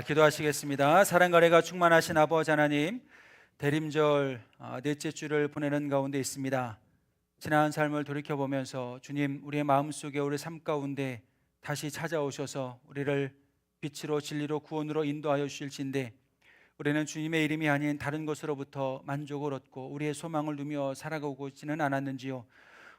기도하시겠습니다. 사랑과 은혜가 충만하신 아버지 하나님, 대림절 넷째 주를 보내는 가운데 있습니다. 지난 삶을 돌이켜보면서 주님, 우리의 마음속에 우리 삶 가운데 다시 찾아오셔서 우리를 빛으로 진리로 구원으로 인도하여 주실진데, 우리는 주님의 이름이 아닌 다른 것으로부터 만족을 얻고 우리의 소망을 두며 살아가고 있지는 않았는지요.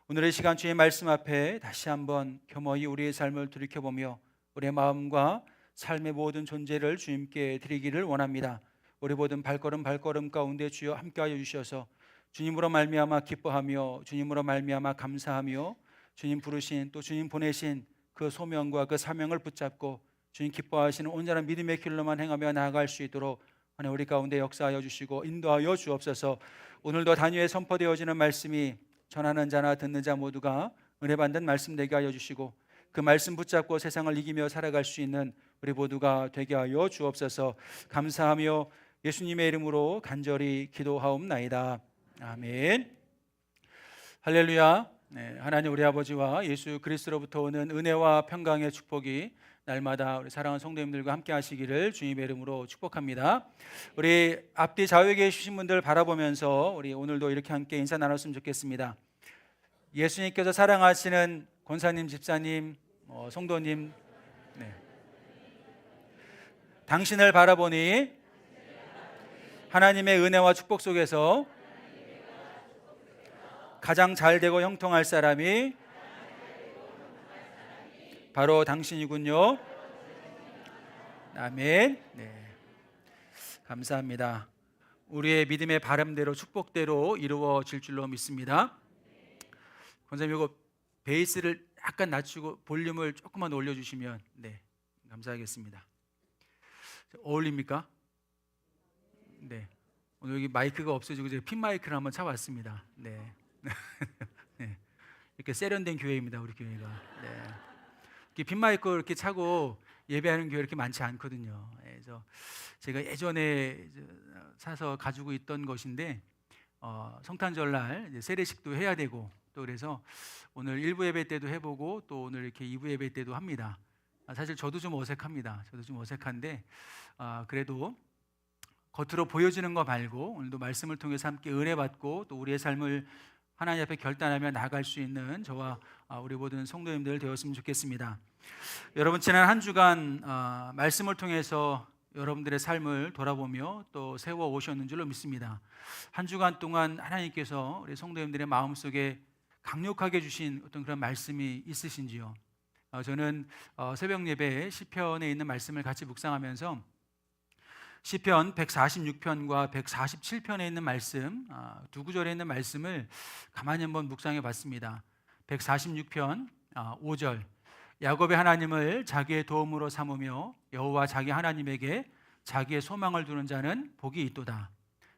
오늘의 시간 주의 말씀 앞에 다시 한번 겸허히 우리의 삶을 돌이켜보며 우리의 마음과 삶의 모든 존재를 주님께 드리기를 원합니다. 우리 모든 발걸음 가운데 주여 함께하여 주셔서 주님으로 말미암아 기뻐하며 주님으로 말미암아 감사하며 주님 부르신 또 주님 보내신 그 소명과 그 사명을 붙잡고 주님 기뻐하시는 온전한 믿음의 길로만 행하며 나아갈 수 있도록 하나님 우리 가운데 역사하여 주시고 인도하여 주옵소서. 오늘도 단위에 선포되어지는 말씀이 전하는 자나 듣는 자 모두가 은혜 받는 말씀 되게 하여 주시고 그 말씀 붙잡고 세상을 이기며 살아갈 수 있는 우리 모두가 되게 하여 주옵소서. 감사하며 예수님의 이름으로 간절히 기도하옵나이다. 아멘. 할렐루야. 하나님 우리 아버지와 예수 그리스도로부터 오는 은혜와 평강의 축복이 날마다 우리 사랑하는 성도님들과 함께 하시기를 주님의 이름으로 축복합니다. 우리 앞뒤 좌우에 계신 분들 바라보면서 우리 오늘도 이렇게 함께 인사 나눴으면 좋겠습니다. 예수님께서 사랑하시는 권사님, 집사님, 성도님, 당신을 바라보니 하나님의 은혜와 축복 속에서 가장 잘 되고 형통할 사람이 바로 당신이군요. 아멘. 감사합니다. 우리의 믿음의 바람대로 축복대로 이루어질 줄로 믿습니다. 권사님, 이거 베이스를 약간 낮추고 볼륨을 조금만 올려주시면 감사하겠습니다. 어울립니까? 네. 오늘 여기 마이크가 없어지고 제가 핀 마이크를 한번 차봤습니다. 네. 이렇게 세련된 교회입니다, 우리 교회가. 이렇게 핀 마이크 이렇게 차고 예배하는 교회 이렇게 많지 않거든요. 그래서 제가 예전에 사서 가지고 있던 것인데 성탄절날 세례식도 해야 되고 또 그래서 오늘 1부 예배 때도 해보고 또 오늘 이렇게 2부 예배 때도 합니다. 사실 저도 좀 어색합니다. 저도 좀 어색한데 그래도 겉으로 보여지는 거 말고 오늘도 말씀을 통해서 함께 은혜 받고 또 우리의 삶을 하나님 앞에 결단하며 나아갈 수 있는 저와 우리 모든 성도님들 되었으면 좋겠습니다. 여러분, 지난 한 주간 말씀을 통해서 여러분들의 삶을 돌아보며 또 세워 오셨는 줄로 믿습니다. 한 주간 동안 하나님께서 우리 성도님들의 마음속에 강력하게 주신 어떤 그런 말씀이 있으신지요? 저는 새벽 예배에 시편에 있는 말씀을 같이 묵상하면서 시편 146편과 147편에 있는 말씀, 두 구절에 있는 말씀을 가만히 한번 묵상해 봤습니다. 146편 5절, 야곱의 하나님을 자기의 도움으로 삼으며 여호와 자기 하나님에게 자기의 소망을 두는 자는 복이 있도다.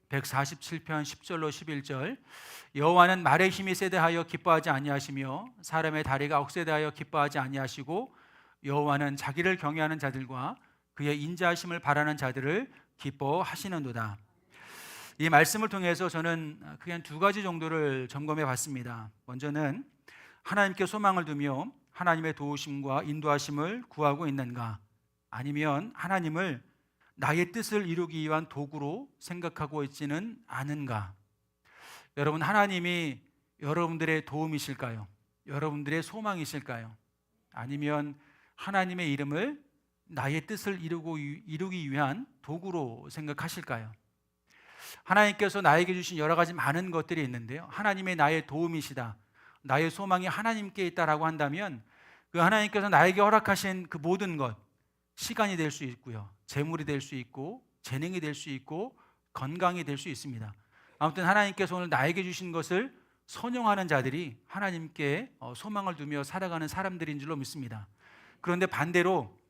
147편 10절로 11절, 여호와는 말의 힘이 세대하여 기뻐하지 아니하시며 사람의 다리가 억세대하여 기뻐하지 아니하시고 여호와는 자기를 경외하는 자들과 그의 인자하심을 바라는 자들을 기뻐하시는도다. 이 말씀을 통해서 저는 크게 한 두 가지 정도를 점검해 봤습니다. 먼저는 하나님께 소망을 두며 하나님의 도우심과 인도하심을 구하고 있는가, 아니면 하나님을 나의 뜻을 이루기 위한 도구로 생각하고 있지는 않은가. 여러분, 하나님이 여러분들의 도움이실까요? 여러분들의 소망이실까요? 아니면 하나님의 이름을 나의 뜻을 이루기 위한 도구로 생각하실까요? 하나님께서 나에게 주신 여러 가지 많은 것들이 있는데요, 하나님의 나의 도움이시다, 나의 소망이 하나님께 있다라고 한다면 그 하나님께서 나에게 허락하신 그 모든 것, 시간이 될 수 있고요, 재물이 될 수 있고 재능이 될 수 있고 건강이 될 수 있습니다. 아무튼 하나님께서 오늘 나에게 주신 것을 선용하는 자들이 하나님께 소망을 두며 살아가는 사람들인 줄로 믿습니다. 그런데 반대로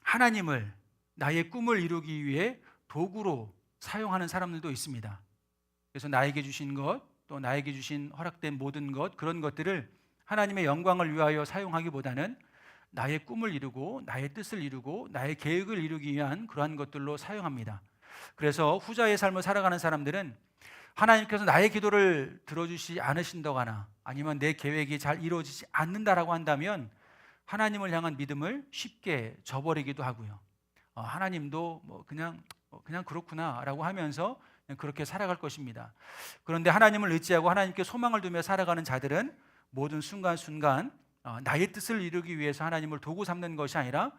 하나님을 나의 꿈을 이루기 위해 도구로 사용하는 사람들도 있습니다. 그래서 나에게 주신 것, 또 나에게 주신 허락된 모든 것, 그런 것들을 하나님의 영광을 위하여 사용하기보다는 나의 꿈을 이루고 나의 뜻을 이루고 나의 계획을 이루기 위한 그러한 것들로 사용합니다. 그래서 후자의 삶을 살아가는 사람들은 하나님께서 나의 기도를 들어주시지 않으신다거나 아니면 내 계획이 잘 이루어지지 않는다라고 한다면 하나님을 향한 믿음을 쉽게 저버리기도 하고요, 하나님도 뭐 그냥 그렇구나라고 하면서 그냥 그렇게 살아갈 것입니다. 그런데 하나님을 의지하고 하나님께 소망을 두며 살아가는 자들은 모든 순간순간 나의 뜻을 이루기 위해서 하나님을 도구 삼는 것이 아니라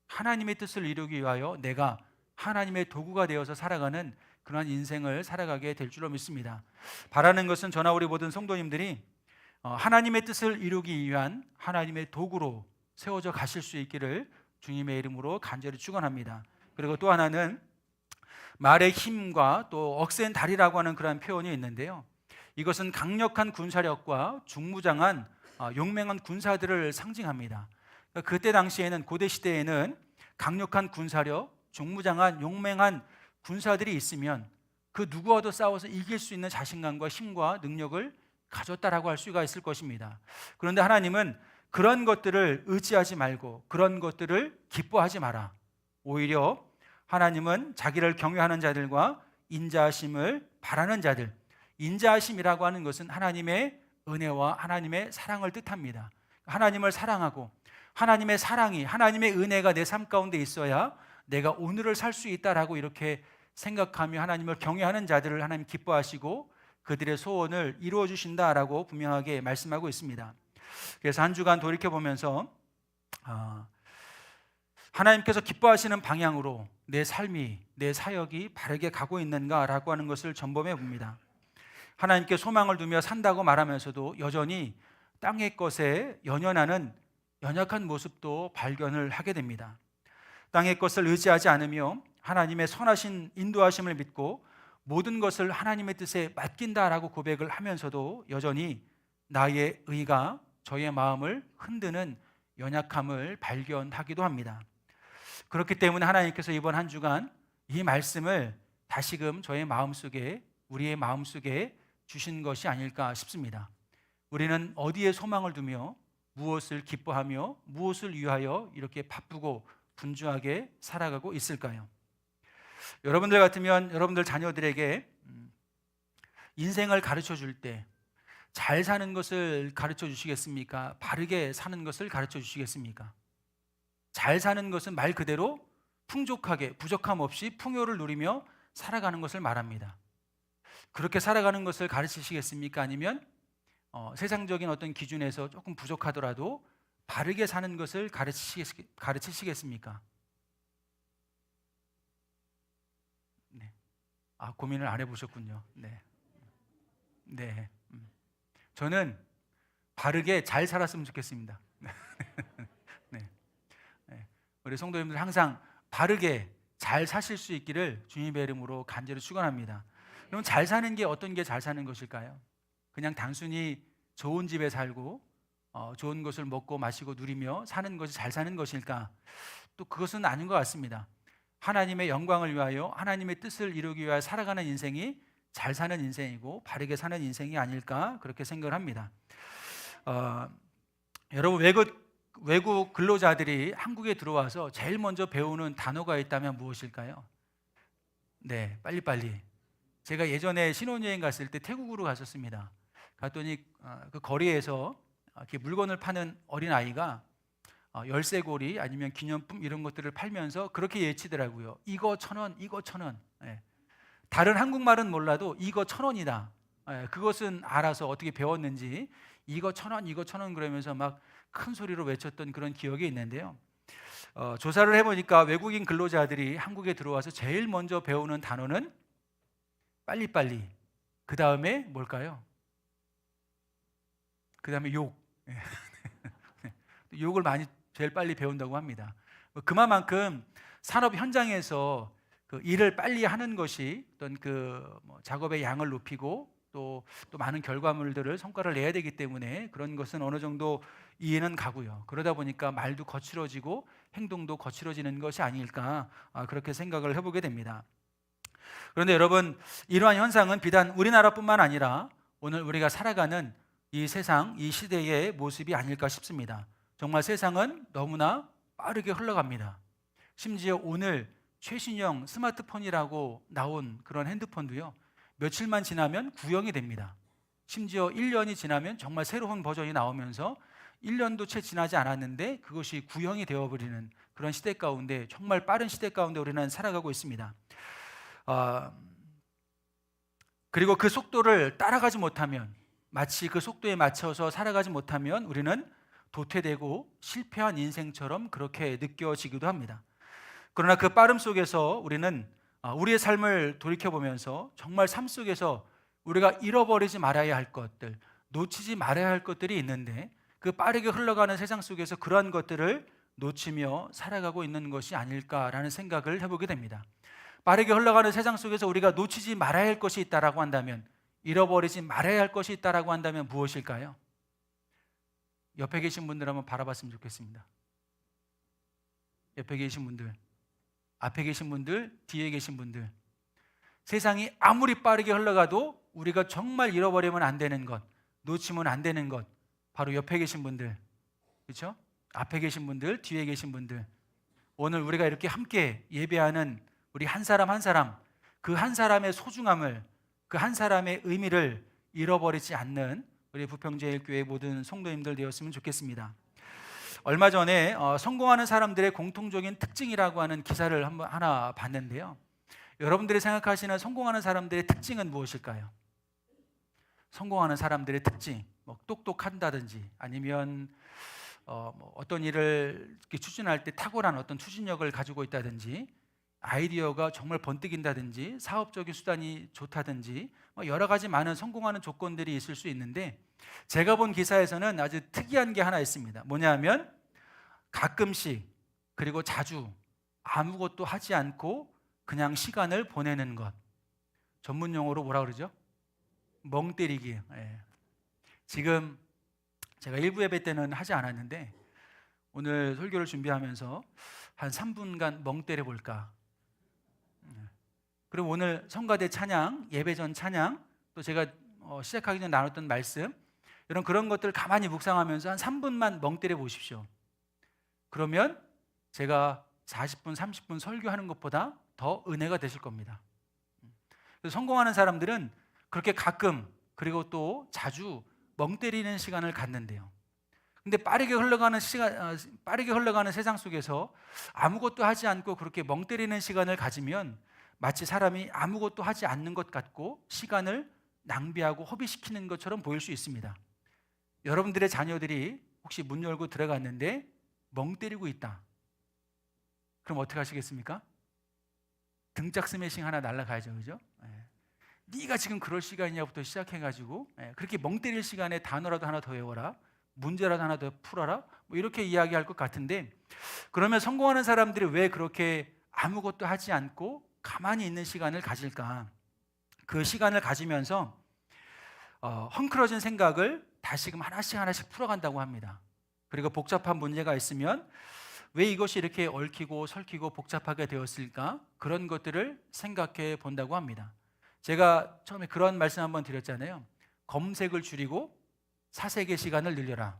하나님의 뜻을 이루기 위하여 내가 하나님의 도구가 되어서 살아가는 그러한 인생을 살아가게 될 줄로 믿습니다. 바라는 것은 저나 우리 모든 성도님들이 하나님의 뜻을 이루기 위한 하나님의 도구로 세워져 가실 수 있기를 주님의 이름으로 간절히 축원합니다. 그리고 또 하나는 말의 힘과 또 억센 다리라고 하는 그런 표현이 있는데요, 이것은 강력한 군사력과 중무장한 용맹한 군사들을 상징합니다. 그때 당시에는, 고대 시대에는 강력한 군사력, 중무장한 용맹한 군사들이 있으면 그 누구와도 싸워서 이길 수 있는 자신감과 힘과 능력을 가졌다라고 할 수가 있을 것입니다. 그런데 하나님은 그런 것들을 의지하지 말고 그런 것들을 기뻐하지 마라. 오히려 하나님은 자기를 경외하는 자들과 인자하심을 바라는 자들, 인자하심이라고 하는 것은 하나님의 은혜와 하나님의 사랑을 뜻합니다. 하나님을 사랑하고 하나님의 사랑이, 하나님의 은혜가 내 삶 가운데 있어야 내가 오늘을 살 수 있다라고 이렇게 생각하며 하나님을 경외하는 자들을 하나님 기뻐하시고 그들의 소원을 이루어 주신다라고 분명하게 말씀하고 있습니다. 그래서 한 주간 돌이켜보면서 하나님께서 기뻐하시는 방향으로 내 삶이, 내 사역이 바르게 가고 있는가라고 하는 것을 점검해 봅니다. 하나님께 소망을 두며 산다고 말하면서도 여전히 땅의 것에 연연하는 연약한 모습도 발견을 하게 됩니다. 땅의 것을 의지하지 않으며 하나님의 선하신 인도하심을 믿고 모든 것을 하나님의 뜻에 맡긴다라고 고백을 하면서도 여전히 나의 의가 저의 마음을 흔드는 연약함을 발견하기도 합니다. 그렇기 때문에 하나님께서 이번 한 주간 이 말씀을 다시금 저의 마음속에, 우리의 마음속에 주신 것이 아닐까 싶습니다. 우리는 어디에 소망을 두며 무엇을 기뻐하며 무엇을 위하여 이렇게 바쁘고 분주하게 살아가고 있을까요? 여러분들 같으면 여러분들 자녀들에게 인생을 가르쳐 줄 때 잘 사는 것을 가르쳐 주시겠습니까? 바르게 사는 것을 가르쳐 주시겠습니까? 잘 사는 것은 말 그대로 풍족하게, 부족함 없이 풍요를 누리며 살아가는 것을 말합니다. 그렇게 살아가는 것을 가르치시겠습니까? 아니면 세상적인 어떤 기준에서 조금 부족하더라도 바르게 사는 것을 가르치시겠습니까? 네. 고민을 안 해보셨군요. 네. 저는 바르게 잘 살았으면 좋겠습니다. 네. 우리 성도님들 항상 바르게 잘 사실 수 있기를 주님의 이름으로 간절히 축원합니다. 그럼 잘 사는 게 어떤 게 잘 사는 것일까요? 그냥 단순히 좋은 집에 살고 좋은 것을 먹고 마시고 누리며 사는 것이 잘 사는 것일까? 또 그것은 아닌 것 같습니다. 하나님의 영광을 위하여 하나님의 뜻을 이루기 위하여 살아가는 인생이 잘 사는 인생이고 바르게 사는 인생이 아닐까 그렇게 생각을 합니다. 여러분, 외국 근로자들이 한국에 들어와서 제일 먼저 배우는 단어가 있다면 무엇일까요? 네, 빨리빨리. 제가 예전에 신혼여행 갔을 때 태국으로 갔었습니다. 갔더니 그 거리에서 이렇게 물건을 파는 어린아이가 열쇠고리 아니면 기념품 이런 것들을 팔면서 그렇게 예치더라고요. 이거 1,000원, 이거 1,000원. 다른 한국말은 몰라도 이거 1,000원이다. 그것은 알아서 어떻게 배웠는지 이거 1,000원, 이거 1,000원 그러면서 막 큰 소리로 외쳤던 그런 기억이 있는데요. 조사를 해보니까 외국인 근로자들이 한국에 들어와서 제일 먼저 배우는 단어는 빨리빨리. 그 다음에 뭘까요? 그 다음에 욕. 욕을 많이 제일 빨리 배운다고 합니다. 그만큼 산업 현장에서 그 일을 빨리 하는 것이 어떤 작업의 양을 높이고 또 많은 결과물들을 성과를 내야 되기 때문에 그런 것은 어느 정도 이해는 가고요. 그러다 보니까 말도 거칠어지고 행동도 거칠어지는 것이 아닐까 그렇게 생각을 해보게 됩니다. 그런데 여러분, 이러한 현상은 비단 우리나라뿐만 아니라 오늘 우리가 살아가는 이 세상, 이 시대의 모습이 아닐까 싶습니다. 정말 세상은 너무나 빠르게 흘러갑니다. 심지어 오늘 최신형 스마트폰이라고 나온 그런 핸드폰도요, 며칠만 지나면 구형이 됩니다. 심지어 1년이 지나면 정말 새로운 버전이 나오면서 1년도 채 지나지 않았는데 그것이 구형이 되어버리는 그런 시대 가운데, 정말 빠른 시대 가운데 우리는 살아가고 있습니다. 그리고 그 속도를 따라가지 못하면, 마치 그 속도에 맞춰서 살아가지 못하면 우리는 도태되고 실패한 인생처럼 그렇게 느껴지기도 합니다. 그러나 그 빠름 속에서 우리는 우리의 삶을 돌이켜보면서 정말 삶 속에서 우리가 잃어버리지 말아야 할 것들, 놓치지 말아야 할 것들이 있는데, 그 빠르게 흘러가는 세상 속에서 그러한 것들을 놓치며 살아가고 있는 것이 아닐까라는 생각을 해보게 됩니다. 빠르게 흘러가는 세상 속에서 우리가 놓치지 말아야 할 것이 있다라고 한다면, 잃어버리지 말아야 할 것이 있다라고 한다면 무엇일까요? 옆에 계신 분들 한번 바라봤으면 좋겠습니다. 옆에 계신 분들, 앞에 계신 분들, 뒤에 계신 분들, 세상이 아무리 빠르게 흘러가도 우리가 정말 잃어버리면 안 되는 것, 놓치면 안 되는 것, 바로 옆에 계신 분들, 그렇죠? 앞에 계신 분들, 뒤에 계신 분들, 오늘 우리가 이렇게 함께 예배하는 우리 한 사람 한 사람, 그 한 사람의 소중함을, 그 한 사람의 의미를 잃어버리지 않는 우리 부평제일교회 모든 성도님들 되었으면 좋겠습니다. 얼마 전에 성공하는 사람들의 공통적인 특징이라고 하는 기사를 하나 봤는데요. 여러분들이 생각하시는 성공하는 사람들의 특징은 무엇일까요? 성공하는 사람들의 특징, 똑똑한다든지 아니면 어떤 일을 추진할 때 탁월한 어떤 추진력을 가지고 있다든지, 아이디어가 정말 번뜩인다든지, 사업적인 수단이 좋다든지, 여러 가지 많은 성공하는 조건들이 있을 수 있는데, 제가 본 기사에서는 아주 특이한 게 하나 있습니다. 뭐냐면 가끔씩, 그리고 자주 아무것도 하지 않고 그냥 시간을 보내는 것, 전문 용어로 뭐라 그러죠? 멍 때리기. 지금 제가 일부 예배 때는 하지 않았는데 오늘 설교를 준비하면서 한 3분간 멍 때려 볼까. 그리고 오늘 성가대 찬양, 예배 전 찬양, 또 제가 시작하기 전에 나눴던 말씀, 이런 그런 것들을 가만히 묵상하면서 한 3분만 멍 때려 보십시오. 그러면 제가 40분, 30분 설교하는 것보다 더 은혜가 되실 겁니다. 그래서 성공하는 사람들은 그렇게 가끔, 그리고 또 자주 멍 때리는 시간을 갖는데요. 근데 빠르게 흘러가는 세상 속에서 아무것도 하지 않고 그렇게 멍 때리는 시간을 가지면 마치 사람이 아무것도 하지 않는 것 같고 시간을 낭비하고 허비시키는 것처럼 보일 수 있습니다. 여러분들의 자녀들이 혹시 문 열고 들어갔는데 멍 때리고 있다. 그럼 어떻게 하시겠습니까? 등짝 스매싱 하나 날라가야죠, 그죠? 네가 지금 그럴 시간이냐부터 시작해가지고 그렇게 멍 때릴 시간에 단어라도 하나 더 외워라, 문제라도 하나 더 풀어라, 이렇게 이야기할 것 같은데, 그러면 성공하는 사람들이 왜 그렇게 아무것도 하지 않고 가만히 있는 시간을 가질까? 그 시간을 가지면서 헝클어진 생각을 다시금 하나씩 풀어간다고 합니다. 그리고 복잡한 문제가 있으면 왜 이것이 이렇게 얽히고 설키고 복잡하게 되었을까? 그런 것들을 생각해 본다고 합니다. 제가 처음에 그런 말씀 한번 드렸잖아요. 검색을 줄이고 사색의 시간을 늘려라.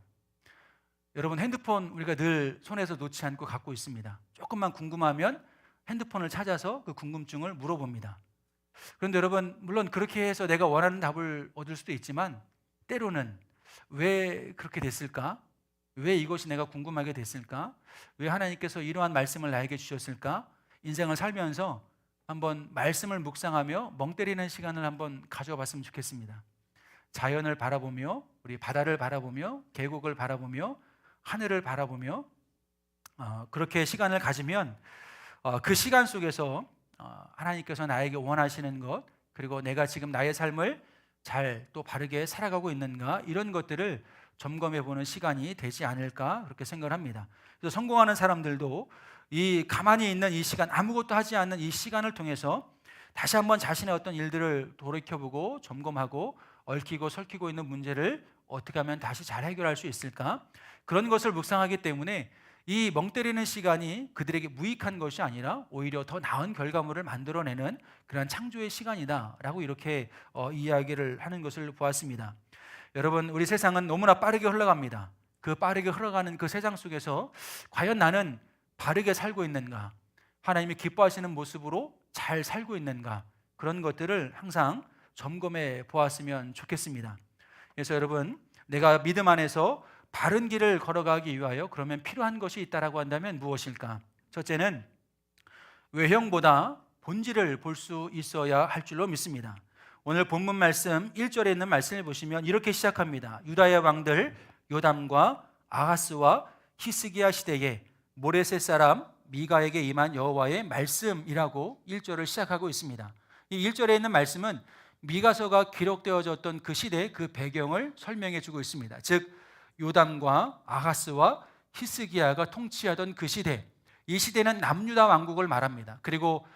여러분, 핸드폰 우리가 늘 손에서 놓지 않고 갖고 있습니다. 조금만 궁금하면 핸드폰을 찾아서 그 궁금증을 물어봅니다. 그런데 여러분, 물론 그렇게 해서 내가 원하는 답을 얻을 수도 있지만 때로는 왜 그렇게 됐을까? 왜 이것이 내가 궁금하게 됐을까? 왜 하나님께서 이러한 말씀을 나에게 주셨을까? 인생을 살면서 한번 말씀을 묵상하며 멍 때리는 시간을 한번 가져봤으면 좋겠습니다. 자연을 바라보며, 우리 바다를 바라보며, 계곡을 바라보며, 하늘을 바라보며 그렇게 시간을 가지면 그 시간 속에서 하나님께서 나에게 원하시는 것, 그리고 내가 지금 나의 삶을 잘 또 바르게 살아가고 있는가, 이런 것들을 점검해 보는 시간이 되지 않을까, 그렇게 생각을 합니다. 그래서 성공하는 사람들도 이 가만히 있는 이 시간, 아무것도 하지 않는 이 시간을 통해서 다시 한번 자신의 어떤 일들을 돌이켜보고 점검하고 얽히고 설키고 있는 문제를 어떻게 하면 다시 잘 해결할 수 있을까, 그런 것을 묵상하기 때문에 이 멍 때리는 시간이 그들에게 무익한 것이 아니라 오히려 더 나은 결과물을 만들어내는 그런 창조의 시간이다라고 이렇게 이야기를 하는 것을 보았습니다. 여러분, 우리 세상은 너무나 빠르게 흘러갑니다. 그 빠르게 흘러가는 그 세상 속에서 과연 나는 바르게 살고 있는가, 하나님이 기뻐하시는 모습으로 잘 살고 있는가, 그런 것들을 항상 점검해 보았으면 좋겠습니다. 그래서 여러분, 내가 믿음 안에서 바른 길을 걸어가기 위하여 그러면 필요한 것이 있다라고 한다면 무엇일까? 첫째는 외형보다 본질을 볼 수 있어야 할 줄로 믿습니다. 오늘 본문 말씀 1절에 있는 말씀을 보시면 이렇게 시작합니다. 유다의 왕들 요담과 아하스와 히스기야 시대에 모레셋 사람 미가에게 임한 여호와의 말씀이라고 1절을 시작하고 있습니다. 이 1절에 있는 말씀은 미가서가 기록되어졌던 그 시대 그 배경을 설명해 주고 있습니다. 즉 요담과 아하스와 히스기야가 통치하던 그 시대, 이 시대는 남유다 왕국을 말합니다. 그리고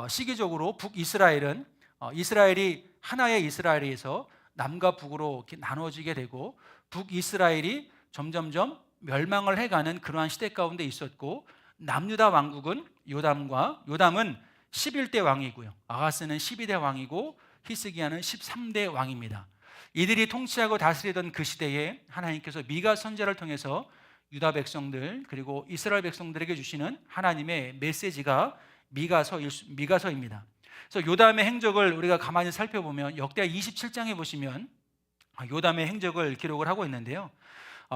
시기적으로 북이스라엘은 이스라엘이 하나의 이스라엘에서 남과 북으로 이렇게 나눠지게 되고 북이스라엘이 점점점 멸망을 해가는 그러한 시대 가운데 있었고, 남유다 왕국은 요담은 11대 왕이고요, 아하스는 12대 왕이고 히스기야는 13대 왕입니다. 이들이 통치하고 다스리던 그 시대에 하나님께서 미가 선지자를 통해서 유다 백성들 그리고 이스라엘 백성들에게 주시는 하나님의 메시지가 미가서입니다. 그래서 요담의 행적을 우리가 가만히 살펴보면 역대하 27장에 보시면 요담의 행적을 기록을 하고 있는데요,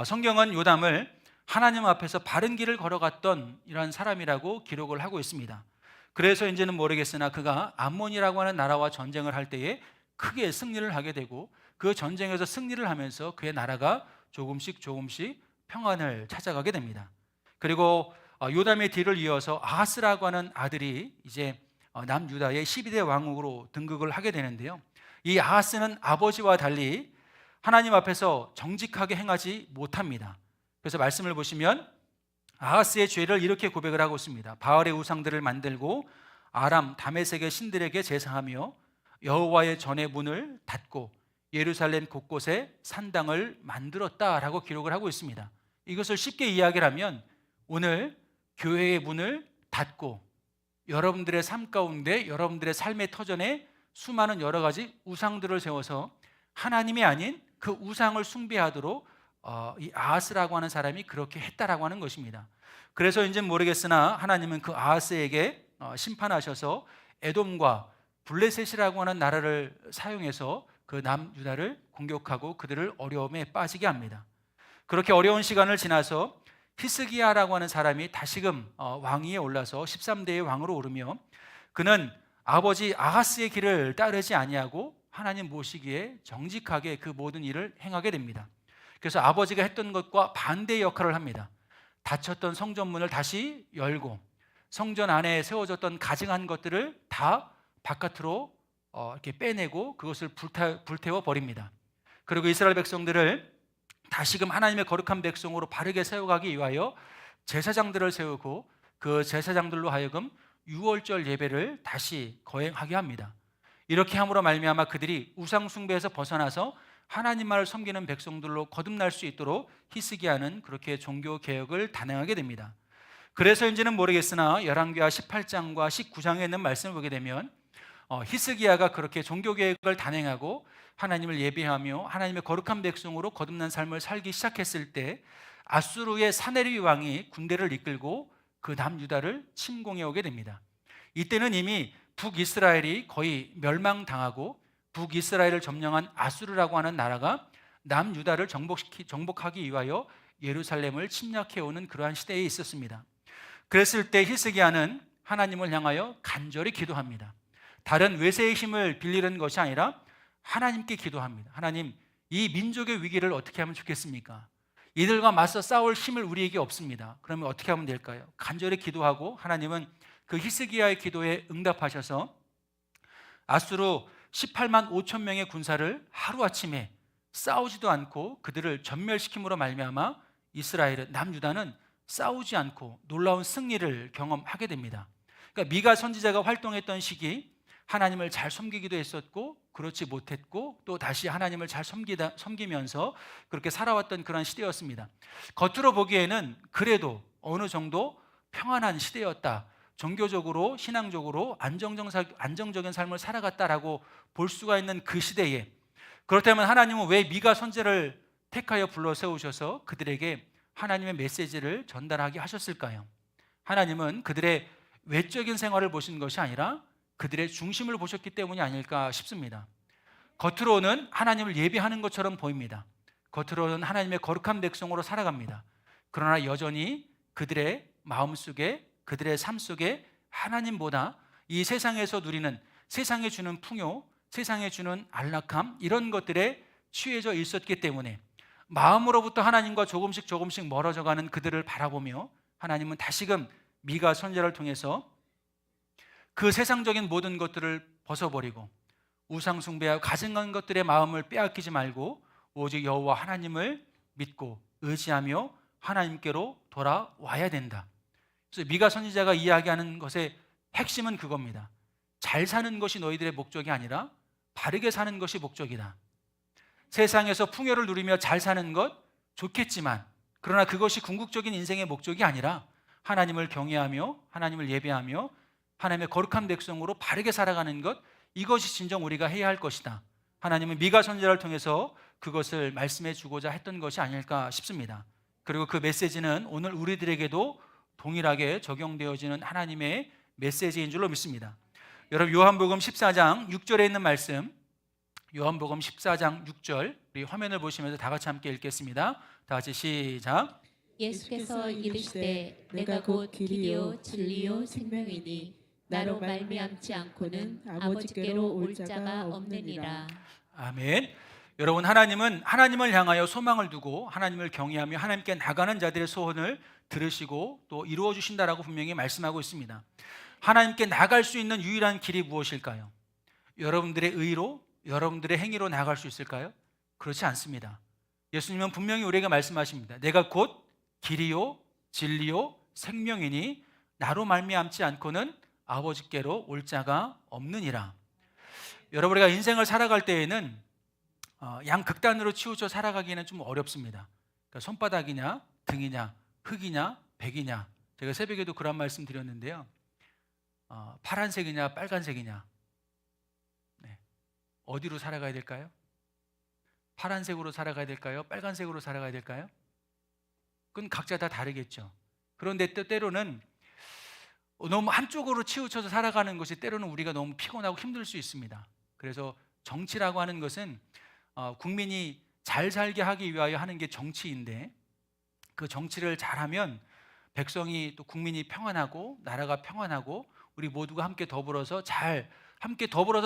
성경은 요담을 하나님 앞에서 바른 길을 걸어갔던 이러한 사람이라고 기록을 하고 있습니다. 그래서인지는 모르겠으나 그가 암몬이라고 하는 나라와 전쟁을 할 때에 크게 승리를 하게 되고 그 전쟁에서 승리를 하면서 그의 나라가 조금씩 평안을 찾아가게 됩니다. 그리고 요담의 뒤를 이어서 아하스라고 하는 아들이 이제 남유다의 12대 왕으로 등극을 하게 되는데요, 이 아하스는 아버지와 달리 하나님 앞에서 정직하게 행하지 못합니다. 그래서 말씀을 보시면 아하스의 죄를 이렇게 고백을 하고 있습니다. 바알의 우상들을 만들고 아람 다메섹의 신들에게 제사하며 여호와의 전의 문을 닫고 예루살렘 곳곳에 산당을 만들었다라고 기록을 하고 있습니다. 이것을 쉽게 이야기를 하면 오늘 교회의 문을 닫고 여러분들의 삶 가운데 여러분들의 삶의 터전에 수많은 여러 가지 우상들을 세워서 하나님이 아닌 그 우상을 숭배하도록 이 아하스라고 하는 사람이 그렇게 했다라고 하는 것입니다. 그래서인지는 모르겠으나 하나님은 그 아하스에게 심판하셔서 에돔과 블레셋이라고 하는 나라를 사용해서 그 남유다를 공격하고 그들을 어려움에 빠지게 합니다. 그렇게 어려운 시간을 지나서 히스기야라고 하는 사람이 다시금 왕위에 올라서 13대의 왕으로 오르며 그는 아버지 아하스의 길을 따르지 아니하고 하나님 모시기에 정직하게 그 모든 일을 행하게 됩니다. 그래서 아버지가 했던 것과 반대의 역할을 합니다. 닫혔던 성전문을 다시 열고 성전 안에 세워졌던 가증한 것들을 다 바깥으로 이렇게 빼내고 그것을 불태워 버립니다. 그리고 이스라엘 백성들을 다시금 하나님의 거룩한 백성으로 바르게 세워가기 위하여 제사장들을 세우고 그 제사장들로 하여금 유월절 예배를 다시 거행하게 합니다. 이렇게 함으로 말미암아 그들이 우상 숭배에서 벗어나서 하나님만을 섬기는 백성들로 거듭날 수 있도록 히스기야는 그렇게 종교 개혁을 단행하게 됩니다. 그래서인지는 모르겠으나 열왕기하 18장과 19장에 있는 말씀을 보게 되면 히스기야가 그렇게 종교 개혁을 단행하고 하나님을 예배하며 하나님의 거룩한 백성으로 거듭난 삶을 살기 시작했을 때 아수르의 사네립 왕이 군대를 이끌고 그 남유다를 침공해 오게 됩니다. 이때는 이미 북이스라엘이 거의 멸망당하고 북이스라엘을 점령한 아수르라고 하는 나라가 남유다를 정복하기 위하여 예루살렘을 침략해 오는 그러한 시대에 있었습니다. 그랬을 때 히스기야는 하나님을 향하여 간절히 기도합니다. 다른 외세의 힘을 빌리는 것이 아니라 하나님께 기도합니다. 하나님, 이 민족의 위기를 어떻게 하면 좋겠습니까? 이들과 맞서 싸울 힘을 우리에게 없습니다. 그러면 어떻게 하면 될까요? 간절히 기도하고 하나님은 그 히스기야의 기도에 응답하셔서 아수르 18만 5천 명의 군사를 하루아침에 싸우지도 않고 그들을 전멸시킴으로 말미암아 이스라엘은 남유다는 싸우지 않고 놀라운 승리를 경험하게 됩니다. 그러니까 미가 선지자가 활동했던 시기 하나님을 잘 섬기기도 했었고 그렇지 못했고 또 다시 하나님을 잘 섬기면서 그렇게 살아왔던 그런 시대였습니다. 겉으로 보기에는 그래도 어느 정도 평안한 시대였다, 종교적으로 신앙적으로 안정적인 삶을 살아갔다라고 볼 수가 있는 그 시대에, 그렇다면 하나님은 왜 미가 선지자를 택하여 불러 세우셔서 그들에게 하나님의 메시지를 전달하게 하셨을까요? 하나님은 그들의 외적인 생활을 보신 것이 아니라 그들의 중심을 보셨기 때문이 아닐까 싶습니다. 겉으로는 하나님을 예배하는 것처럼 보입니다. 겉으로는 하나님의 거룩한 백성으로 살아갑니다. 그러나 여전히 그들의 마음속에, 그들의 삶 속에 하나님보다 이 세상에서 누리는, 세상에 주는 풍요, 세상에 주는 안락함, 이런 것들에 취해져 있었기 때문에 마음으로부터 하나님과 조금씩 멀어져가는 그들을 바라보며 하나님은 다시금 미가 선지자를 통해서 그 세상적인 모든 것들을 벗어버리고 우상 숭배하고 가증한 것들의 마음을 빼앗기지 말고 오직 여호와 하나님을 믿고 의지하며 하나님께로 돌아와야 된다. 그래서 미가 선지자가 이야기하는 것의 핵심은 그겁니다. 잘 사는 것이 너희들의 목적이 아니라 바르게 사는 것이 목적이다. 세상에서 풍요를 누리며 잘 사는 것 좋겠지만, 그러나 그것이 궁극적인 인생의 목적이 아니라 하나님을 경외하며 하나님을 예배하며 하나님의 거룩한 백성으로 바르게 살아가는 것, 이것이 진정 우리가 해야 할 것이다. 하나님은 미가 선지자를 통해서 그것을 말씀해 주고자 했던 것이 아닐까 싶습니다. 그리고 그 메시지는 오늘 우리들에게도 동일하게 적용되어지는 하나님의 메시지인 줄로 믿습니다. 여러분, 요한복음 14장 6절에 있는 말씀, 요한복음 14장 6절, 우리 화면을 보시면서 다 같이 함께 읽겠습니다. 다 같이 시작. 예수께서 이르시되 내가 곧 길이요 진리요 생명이니 나로 말미암지 않고는 아버지께로 올 자가 없느니라. 아멘. 여러분, 하나님은 하나님을 향하여 소망을 두고 하나님을 경외하며 하나님께 나가는 자들의 소원을 들으시고 또 이루어 주신다라고 분명히 말씀하고 있습니다. 하나님께 나갈 수 있는 유일한 길이 무엇일까요? 여러분들의 의로, 여러분들의 행위로 나갈 수 있을까요? 그렇지 않습니다. 예수님은 분명히 우리에게 말씀하십니다. 내가 곧 길이요 진리요 생명이니 나로 말미암지 않고는 아버지께로 올 자가 없느니라. 여러분, 우리가 인생을 살아갈 때에는 양극단으로 치우쳐 살아가기는 좀 어렵습니다. 그러니까 손바닥이냐 등이냐 흑이냐 백이냐, 제가 새벽에도 그런 말씀 드렸는데요. 파란색이냐 빨간색이냐, 네. 어디로 살아가야 될까요? 파란색으로 살아가야 될까요? 빨간색으로 살아가야 될까요? 그건 각자 다 다르겠죠. 그런데 또 때로는 너무 한쪽으로 치우쳐서 살아가는 것이 때로는 우리가 너무 피곤하고 힘들 수 있습니다. 그래서 정치라고 하는 것은 국민이 잘 살게 하기 위하여 하는 게 정치인데, 그 정치를 잘하면 백성이 또 국민이 평안하고 나라가 평안하고 우리 모두가 함께 더불어서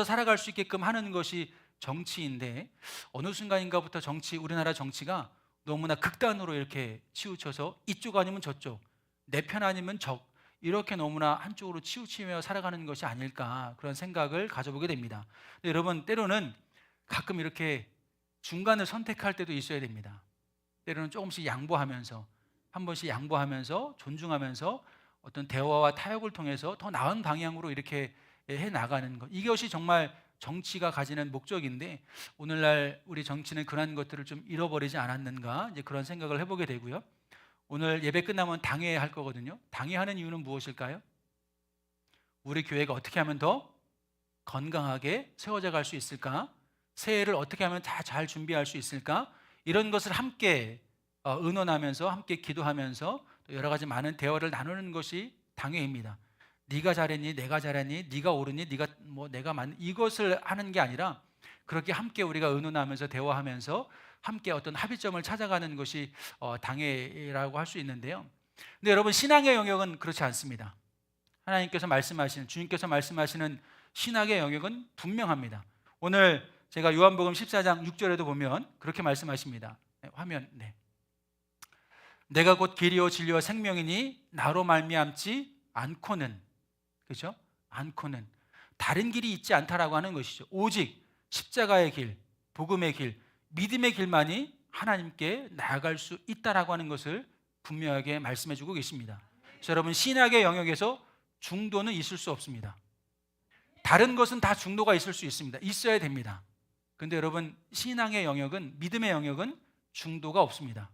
살아갈 수 있게끔 하는 것이 정치인데, 어느 순간인가부터 우리나라 정치가 너무나 극단으로 이렇게 치우쳐서 이쪽 아니면 저쪽, 내 편 아니면 적, 이렇게 너무나 한쪽으로 치우치며 살아가는 것이 아닐까, 그런 생각을 가져보게 됩니다. 근데 여러분, 때로는 가끔 이렇게 중간을 선택할 때도 있어야 됩니다. 때로는 조금씩 양보하면서, 한 번씩 양보하면서 존중하면서 어떤 대화와 타협을 통해서 더 나은 방향으로 이렇게 해나가는 것, 이것이 정말 정치가 가지는 목적인데, 오늘날 우리 정치는 그런 것들을 좀 잃어버리지 않았는가, 이제 그런 생각을 해보게 되고요. 오늘 예배 끝나면 당회할 거거든요. 당회하는 이유는 무엇일까요? 우리 교회가 어떻게 하면 더 건강하게 세워져 갈 수 있을까? 새해를 어떻게 하면 다 잘 준비할 수 있을까? 이런 것을 함께 의논하면서 함께 기도하면서 또 여러 가지 많은 대화를 나누는 것이 당회입니다. 네가 잘했니? 내가 잘했니? 네가 옳으니? 내가 맞니? 이것을 하는 게 아니라 그렇게 함께 우리가 의논하면서 대화하면서 함께 어떤 합의점을 찾아가는 것이 당회라고 할 수 있는데요. 근데 여러분, 신앙의 영역은 그렇지 않습니다. 주님께서 말씀하시는 신학의 영역은 분명합니다. 오늘 제가 요한복음 14장 6절에도 보면 그렇게 말씀하십니다. 화면, 네. 내가 곧 길이요 진리요 생명이니 나로 말미암지 않고는, 그렇죠? 않고는 다른 길이 있지 않다라고 하는 것이죠. 오직 십자가의 길, 복음의 길, 믿음의 길만이 하나님께 나아갈 수 있다라고 하는 것을 분명하게 말씀해 주고 계십니다. 그래서 여러분, 신학의 영역에서 중도는 있을 수 없습니다. 다른 것은 다 중도가 있을 수 있습니다. 있어야 됩니다. 그런데 여러분, 신앙의 영역은, 믿음의 영역은 중도가 없습니다.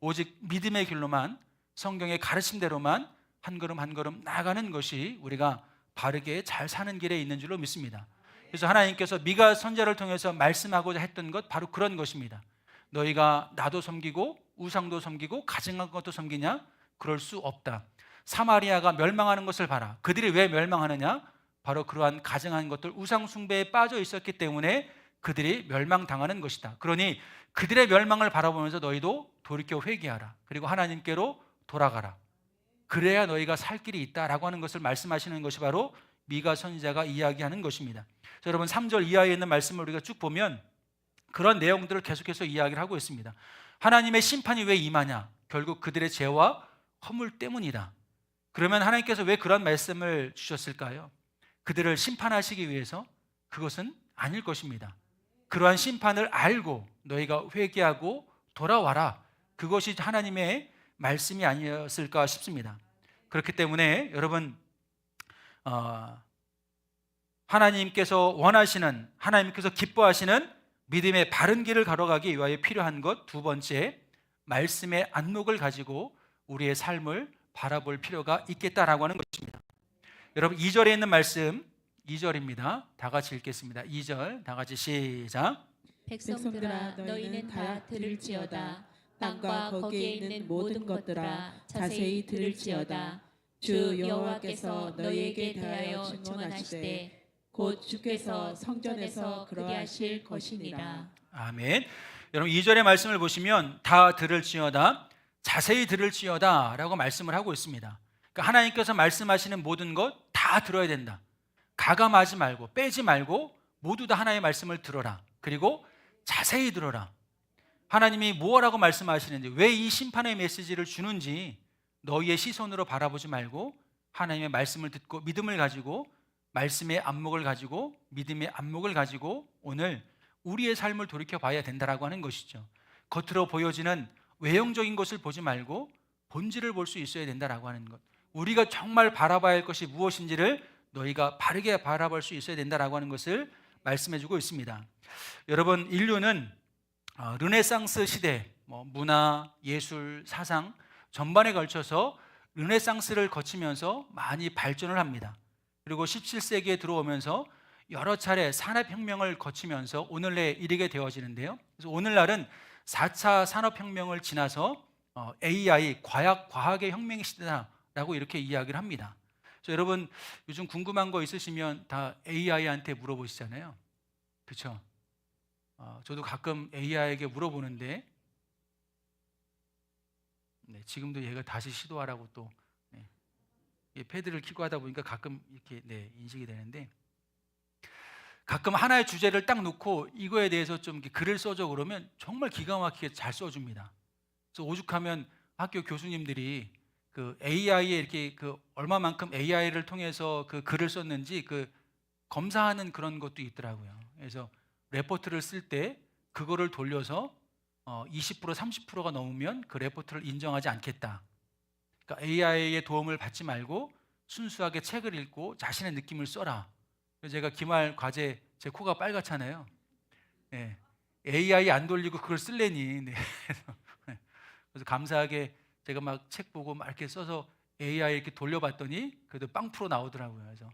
오직 믿음의 길로만, 성경의 가르침대로만 한 걸음 한 걸음 나아가는 것이 우리가 바르게 잘 사는 길에 있는 줄로 믿습니다. 그래서 하나님께서 미가 선지자를 통해서 말씀하고자 했던 것, 바로 그런 것입니다. 너희가 나도 섬기고 우상도 섬기고 가증한 것도 섬기냐? 그럴 수 없다. 사마리아가 멸망하는 것을 봐라. 그들이 왜 멸망하느냐? 바로 그러한 가증한 것들, 우상 숭배에 빠져 있었기 때문에 그들이 멸망당하는 것이다. 그러니 그들의 멸망을 바라보면서 너희도 돌이켜 회개하라. 그리고 하나님께로 돌아가라. 그래야 너희가 살 길이 있다라고 하는 것을 말씀하시는 것이 바로 미가 선지자가 이야기하는 것입니다. 자, 여러분 3절 이하에 있는 말씀을 우리가 쭉 보면 그런 내용들을 계속해서 이야기를 하고 있습니다. 하나님의 심판이 왜 임하냐? 결국 그들의 죄와 허물 때문이다. 그러면 하나님께서 왜 그런 말씀을 주셨을까요? 그들을 심판하시기 위해서? 그것은 아닐 것입니다. 그러한 심판을 알고 너희가 회개하고 돌아와라. 그것이 하나님의 말씀이 아니었을까 싶습니다. 그렇기 때문에 여러분 하나님께서 원하시는, 하나님께서 기뻐하시는 믿음의 바른 길을 걸어가기 위하여 필요한 것 두 번째, 말씀의 안목을 가지고 우리의 삶을 바라볼 필요가 있겠다라고 하는 것입니다. 여러분 2절에 있는 말씀 2절입니다. 다 같이 읽겠습니다. 2절 다 같이 시작. 백성들아 너희는 다 들을지어다. 땅과 거기에 있는 모든 것들아 자세히 들을지어다. 주 여호와께서 너희에게 대하여 증언하시되 곧 주께서 성전에서 그렇게 하실 것이니라. 아멘. 여러분 2절의 말씀을 보시면 다 들을지어다, 자세히 들을지어다 라고 말씀을 하고 있습니다. 그러니까 하나님께서 말씀하시는 모든 것 다 들어야 된다. 가감하지 말고 빼지 말고 모두 다 하나님의 말씀을 들어라. 그리고 자세히 들어라. 하나님이 무엇라고 말씀하시는지, 왜 이 심판의 메시지를 주는지 너희의 시선으로 바라보지 말고 하나님의 말씀을 듣고 믿음을 가지고, 말씀의 안목을 가지고, 믿음의 안목을 가지고 오늘 우리의 삶을 돌이켜 봐야 된다라고 하는 것이죠. 겉으로 보여지는 외형적인 것을 보지 말고 본질을 볼 수 있어야 된다라고 하는 것. 우리가 정말 바라봐야 할 것이 무엇인지를 너희가 바르게 바라볼 수 있어야 된다라고 하는 것을 말씀해주고 있습니다. 여러분 인류는 르네상스 시대, 문화, 예술, 사상 전반에 걸쳐서 르네상스를 거치면서 많이 발전을 합니다. 그리고 17세기에 들어오면서 여러 차례 산업혁명을 거치면서 오늘에 이르게 되어지는데요. 그래서 오늘날은 4차 산업혁명을 지나서 AI, 과학의 혁명 시대다라고 이렇게 이야기를 합니다. 그래서 여러분 요즘 궁금한 거 있으시면 다 AI한테 물어보시잖아요. 그렇죠? 저도 가끔 AI에게 물어보는데 지금도 얘가 다시 시도하라고 또 패드를 켜고 하다 보니까 가끔 이렇게 인식이 되는데, 가끔 하나의 주제를 딱 놓고 이거에 대해서 좀 글을 써줘 그러면 정말 기가 막히게 잘 써줍니다. 그래서 오죽하면 학교 교수님들이 그 AI에 이렇게 얼마만큼 AI를 통해서 그 글을 썼는지 검사하는 그런 것도 있더라고요. 그래서 레포트를 쓸 때 그거를 돌려서 20% 30%가 넘으면 그 레포트를 인정하지 않겠다. 그러니까 AI의 도움을 받지 말고 순수하게 책을 읽고 자신의 느낌을 써라. 그래서 제가 기말 과제, 제 코가 빨갛잖아요. AI 안 돌리고 그걸 쓸래니. 그래서 감사하게 제가 막 책 보고 막 이렇게 써서 AI 이렇게 돌려봤더니 그래도 0% 나오더라고요. 그래서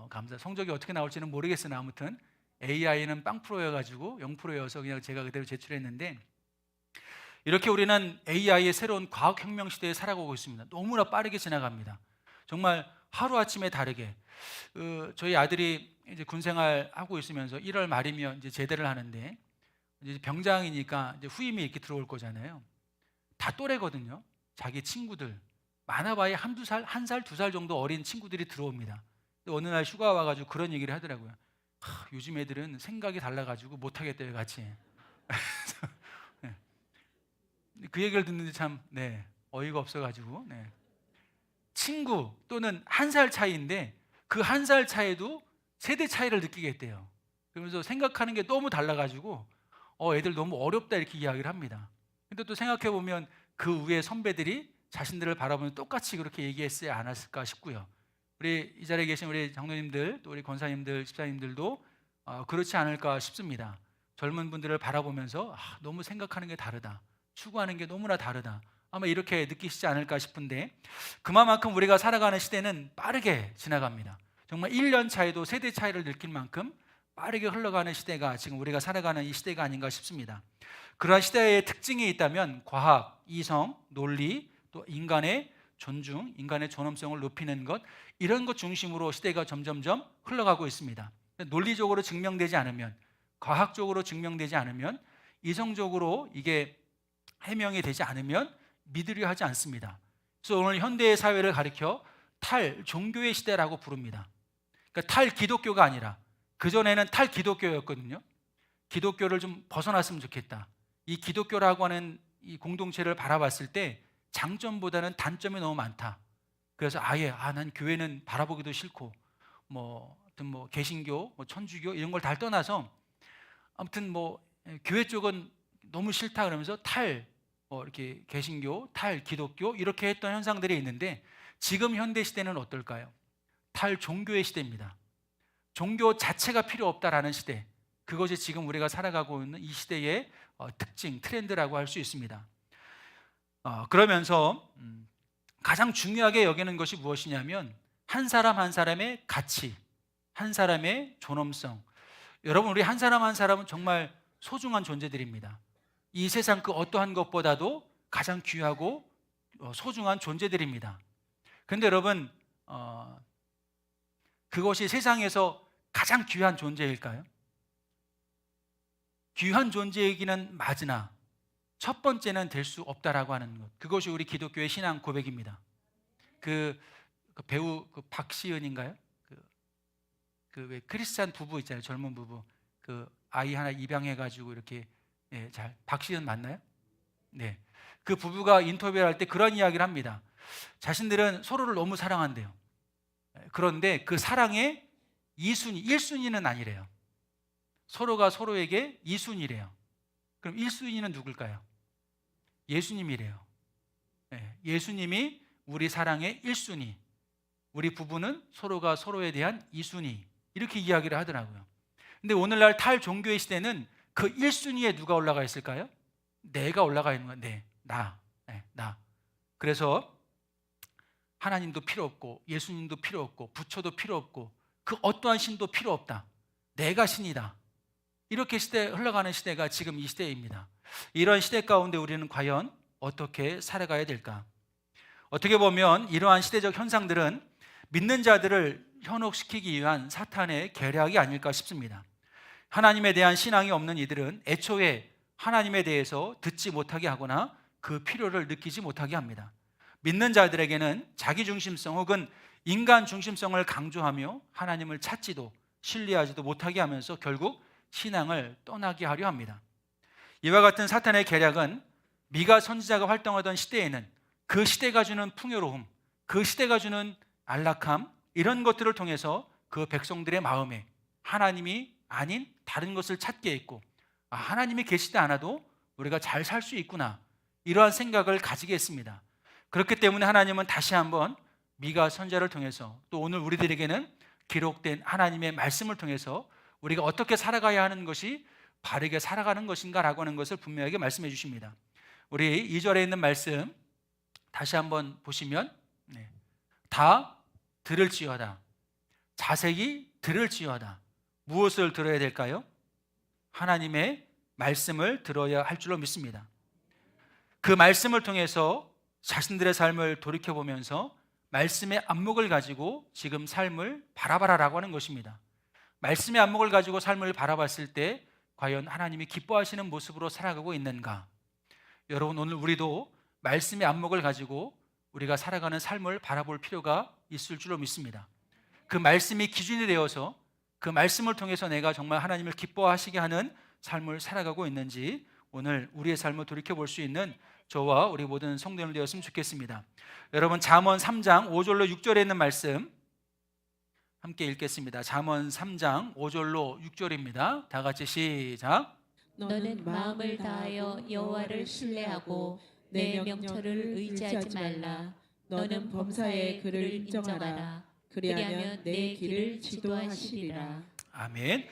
감사. 성적이 어떻게 나올지는 모르겠으나 아무튼 AI는 0%여가지고 0%여서 그냥 제가 그대로 제출했는데, 이렇게 우리는 AI의 새로운 과학혁명 시대에 살아가고 있습니다. 너무나 빠르게 지나갑니다. 정말 하루아침에 다르게. 저희 아들이 이제 군생활 하고 있으면서 1월 말이면 이제 제대를 하는데, 이제 병장이니까 이제 후임이 이렇게 들어올 거잖아요. 다 또래거든요. 자기 친구들 많아봐야 한두 살, 1살, 2살 정도 어린 친구들이 들어옵니다. 어느 날 휴가 와가지고 그런 얘기를 하더라고요. 요즘 애들은 생각이 달라가지고 못하겠대요, 같이. 그 얘기를 듣는데 참 어이가 없어가지고 친구 또는 1살 차이인데 그 1살 차이도 세대 차이를 느끼겠대요. 그러면서 생각하는 게 너무 달라가지고 애들 너무 어렵다 이렇게 이야기를 합니다. 근데 또 생각해보면 그 위에 선배들이 자신들을 바라보면 똑같이 그렇게 얘기했어야 않았을까 싶고요. 우리 이 자리에 계신 우리 장로님들, 또 우리 권사님들, 집사님들도 그렇지 않을까 싶습니다. 젊은 분들을 바라보면서 너무 생각하는 게 다르다, 추구하는 게 너무나 다르다, 아마 이렇게 느끼시지 않을까 싶은데, 그만큼 우리가 살아가는 시대는 빠르게 지나갑니다. 정말 1년 차에도 세대 차이를 느낄 만큼 빠르게 흘러가는 시대가 지금 우리가 살아가는 이 시대가 아닌가 싶습니다. 그러한 시대의 특징이 있다면 과학, 이성, 논리, 또 인간의 존중, 인간의 존엄성을 높이는 것, 이런 것 중심으로 시대가 점점점 흘러가고 있습니다. 논리적으로 증명되지 않으면, 과학적으로 증명되지 않으면, 이성적으로 이게 해명이 되지 않으면 믿으려 하지 않습니다. 그래서 오늘 현대의 사회를 가리켜 탈종교의 시대라고 부릅니다. 그러니까 탈기독교가 아니라, 그전에는 탈기독교였거든요. 기독교를 좀 벗어났으면 좋겠다. 이 기독교라고 하는 이 공동체를 바라봤을 때 장점보다는 단점이 너무 많다. 그래서 아예 난 교회는 바라보기도 싫고, 아무튼 개신교, 천주교 이런 걸 다 떠나서 아무튼 교회 쪽은 너무 싫다 그러면서 이렇게 개신교, 탈기독교 이렇게 했던 현상들이 있는데, 지금 현대 시대는 어떨까요? 탈종교의 시대입니다. 종교 자체가 필요 없다라는 시대, 그것이 지금 우리가 살아가고 있는 이 시대의 특징, 트렌드라고 할 수 있습니다. 그러면서 가장 중요하게 여기는 것이 무엇이냐면 한 사람 한 사람의 가치, 한 사람의 존엄성. 여러분, 우리 한 사람 한 사람은 정말 소중한 존재들입니다. 이 세상 그 어떠한 것보다도 가장 귀하고 소중한 존재들입니다. 그런데 여러분, 그것이 세상에서 가장 귀한 존재일까요? 귀한 존재이기는 맞으나 첫 번째는 될 수 없다라고 하는 것, 그것이 우리 기독교의 신앙 고백입니다. 그 배우 박시은인가요? 왜 크리스찬 부부 있잖아요, 젊은 부부. 아이 하나 입양해가지고 이렇게 잘, 박시은 맞나요? 네. 그 부부가 인터뷰를 할 때 그런 이야기를 합니다. 자신들은 서로를 너무 사랑한대요. 그런데 그 사랑의 2순위, 1순위는 아니래요. 서로가 서로에게 2순위래요. 그럼 1순위는 누굴까요? 예수님이래요. 예수님이 우리 사랑의 1순위, 우리 부부는 서로가 서로에 대한 2순위, 이렇게 이야기를 하더라고요. 근데 오늘날 탈종교의 시대는 그 1순위에 누가 올라가 있을까요? 내가 올라가 있는 거예요. 나. 그래서 하나님도 필요 없고, 예수님도 필요 없고, 부처도 필요 없고, 그 어떠한 신도 필요 없다. 내가 신이다. 이렇게 흘러가는 시대가 지금 이 시대입니다. 이런 시대 가운데 우리는 과연 어떻게 살아가야 될까? 어떻게 보면 이러한 시대적 현상들은 믿는 자들을 현혹시키기 위한 사탄의 계략이 아닐까 싶습니다. 하나님에 대한 신앙이 없는 이들은 애초에 하나님에 대해서 듣지 못하게 하거나 그 필요를 느끼지 못하게 합니다. 믿는 자들에게는 자기중심성 혹은 인간 중심성을 강조하며 하나님을 찾지도 신뢰하지도 못하게 하면서 결국 신앙을 떠나게 하려 합니다. 이와 같은 사탄의 계략은 미가 선지자가 활동하던 시대에는 그 시대가 주는 풍요로움, 그 시대가 주는 안락함, 이런 것들을 통해서 그 백성들의 마음에 하나님이 아닌 다른 것을 찾게 했고, 하나님이 계시지 않아도 우리가 잘 살 수 있구나, 이러한 생각을 가지게 했습니다. 그렇기 때문에 하나님은 다시 한번 미가 선지자를 통해서, 또 오늘 우리들에게는 기록된 하나님의 말씀을 통해서 우리가 어떻게 살아가야 하는 것이 바르게 살아가는 것인가라고 하는 것을 분명하게 말씀해 주십니다. 우리 2절에 있는 말씀 다시 한번 보시면, 다 들을지어다, 자세히 들을지어다. 무엇을 들어야 될까요? 하나님의 말씀을 들어야 할 줄로 믿습니다. 그 말씀을 통해서 자신들의 삶을 돌이켜보면서 말씀의 안목을 가지고 지금 삶을 바라봐라라고 하는 것입니다. 말씀의 안목을 가지고 삶을 바라봤을 때 과연 하나님이 기뻐하시는 모습으로 살아가고 있는가? 여러분, 오늘 우리도 말씀의 안목을 가지고 우리가 살아가는 삶을 바라볼 필요가 있을 줄로 믿습니다. 그 말씀이 기준이 되어서 그 말씀을 통해서 내가 정말 하나님을 기뻐하시게 하는 삶을 살아가고 있는지 오늘 우리의 삶을 돌이켜볼 수 있는 저와 우리 모든 성도들 되었으면 좋겠습니다. 여러분, 잠언 3장 5절로 6절에 있는 말씀 함께 읽겠습니다. 잠언 3장 5절로 6절입니다. 다 같이 시작. 너는 마음을 다하여 여호와를 신뢰하고 내 명철을 의지하지 말라. 너는 범사의 그를 인정하라. 그리하면 내 길을 지도하시리라. 아멘.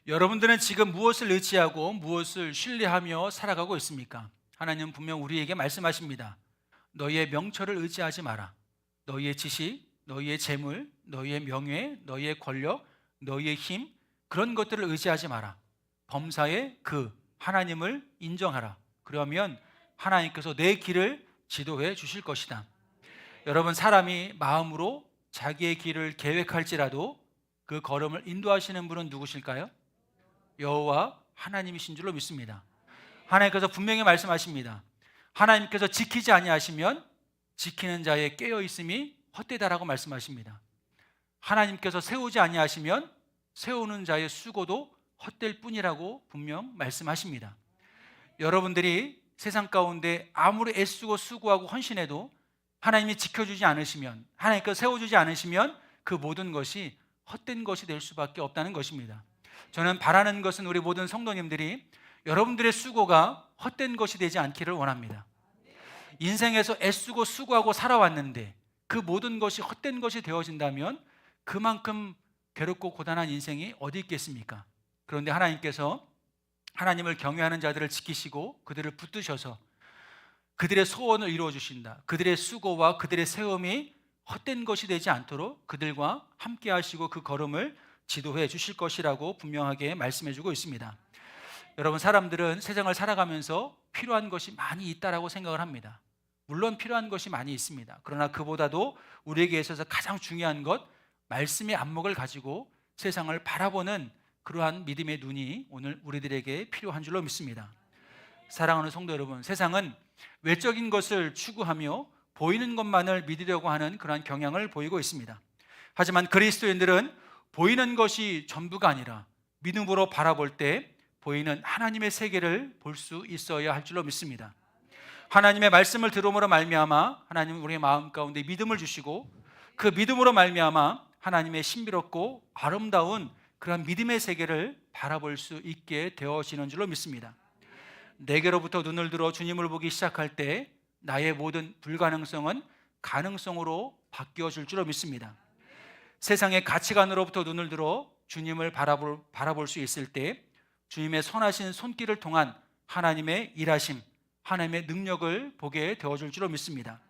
여러분들은 지금 무엇을 의지하고 무엇을 신뢰하며 살아가고 있습니까? 하나님은 분명 우리에게 말씀하십니다. 너희의 명철을 의지하지 마라. 너희의 지식, 너희의 재물, 너희의 명예, 너희의 권력, 너희의 힘, 그런 것들을 의지하지 마라. 범사의 그 하나님을 인정하라. 그러면 하나님께서 내 길을 지도해 주실 것이다. 여러분, 사람이 마음으로 자기의 길을 계획할지라도 그 걸음을 인도하시는 분은 누구실까요? 여호와 하나님이신 줄로 믿습니다. 하나님께서 분명히 말씀하십니다. 하나님께서 지키지 아니하시면 지키는 자의 깨어 있음이 헛되다라고 말씀하십니다. 하나님께서 세우지 아니하시면 세우는 자의 수고도 헛될 뿐이라고 분명 말씀하십니다. 여러분들이 세상 가운데 아무리 애쓰고 수고하고 헌신해도 하나님이 지켜주지 않으시면, 하나님께서 세워주지 않으시면 그 모든 것이 헛된 것이 될 수밖에 없다는 것입니다. 저는 바라는 것은 우리 모든 성도님들이 여러분들의 수고가 헛된 것이 되지 않기를 원합니다. 인생에서 애쓰고 수고하고 살아왔는데 그 모든 것이 헛된 것이 되어진다면 그만큼 괴롭고 고단한 인생이 어디 있겠습니까? 그런데 하나님께서 하나님을 경외하는 자들을 지키시고 그들을 붙드셔서 그들의 소원을 이루어 주신다. 그들의 수고와 그들의 세움이 헛된 것이 되지 않도록 그들과 함께 하시고 그 걸음을 지도해 주실 것이라고 분명하게 말씀해 주고 있습니다. 여러분, 사람들은 세상을 살아가면서 필요한 것이 많이 있다라고 생각을 합니다. 물론 필요한 것이 많이 있습니다. 그러나 그보다도 우리에게 있어서 가장 중요한 것, 말씀의 안목을 가지고 세상을 바라보는 그러한 믿음의 눈이 오늘 우리들에게 필요한 줄로 믿습니다. 사랑하는 성도 여러분, 세상은 외적인 것을 추구하며 보이는 것만을 믿으려고 하는 그러한 경향을 보이고 있습니다. 하지만 그리스도인들은 보이는 것이 전부가 아니라 믿음으로 바라볼 때 보이는 하나님의 세계를 볼 수 있어야 할 줄로 믿습니다. 하나님의 말씀을 들음으로 말미암아 하나님은 우리의 마음 가운데 믿음을 주시고 그 믿음으로 말미암아 하나님의 신비롭고 아름다운 그런 믿음의 세계를 바라볼 수 있게 되어지는 줄로 믿습니다. 내게로부터 눈을 들어 주님을 보기 시작할 때 나의 모든 불가능성은 가능성으로 바뀌어질 줄로 믿습니다. 세상의 가치관으로부터 눈을 들어 주님을 바라볼 수 있을 때 주님의 선하신 손길을 통한 하나님의 일하심, 하나님의 능력을 보게 되어줄 줄로 믿습니다.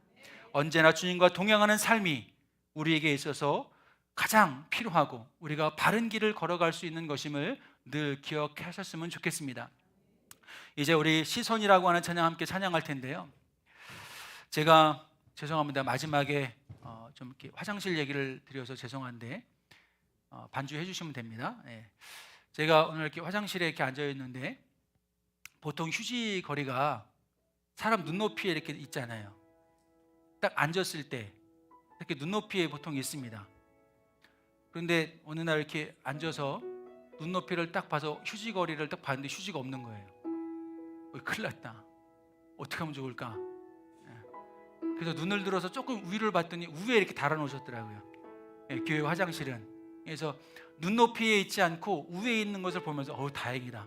언제나 주님과 동행하는 삶이 우리에게 있어서 가장 필요하고 우리가 바른 길을 걸어갈 수 있는 것임을 늘 기억하셨으면 좋겠습니다. 이제 우리 시선이라고 하는 찬양 함께 찬양할 텐데요. 제가 죄송합니다. 마지막에 좀 이렇게 화장실 얘기를 드려서 죄송한데 반주해 주시면 됩니다. 제가 오늘 이렇게 화장실에 이렇게 앉아 있는데 보통 휴지 거리가 사람 눈높이에 이렇게 있잖아요. 딱 앉았을 때 이렇게 눈높이에 보통 있습니다. 그런데 어느 날 이렇게 앉아서 눈높이를 딱 봐서 휴지 거리를 딱 봤는데 휴지가 없는 거예요. 큰일 났다. 어떻게 하면 좋을까? 그래서 눈을 들어서 조금 위를 봤더니 위에 이렇게 달아놓으셨더라고요. 교회 화장실은. 그래서 눈높이에 있지 않고 위에 있는 것을 보면서 다행이다.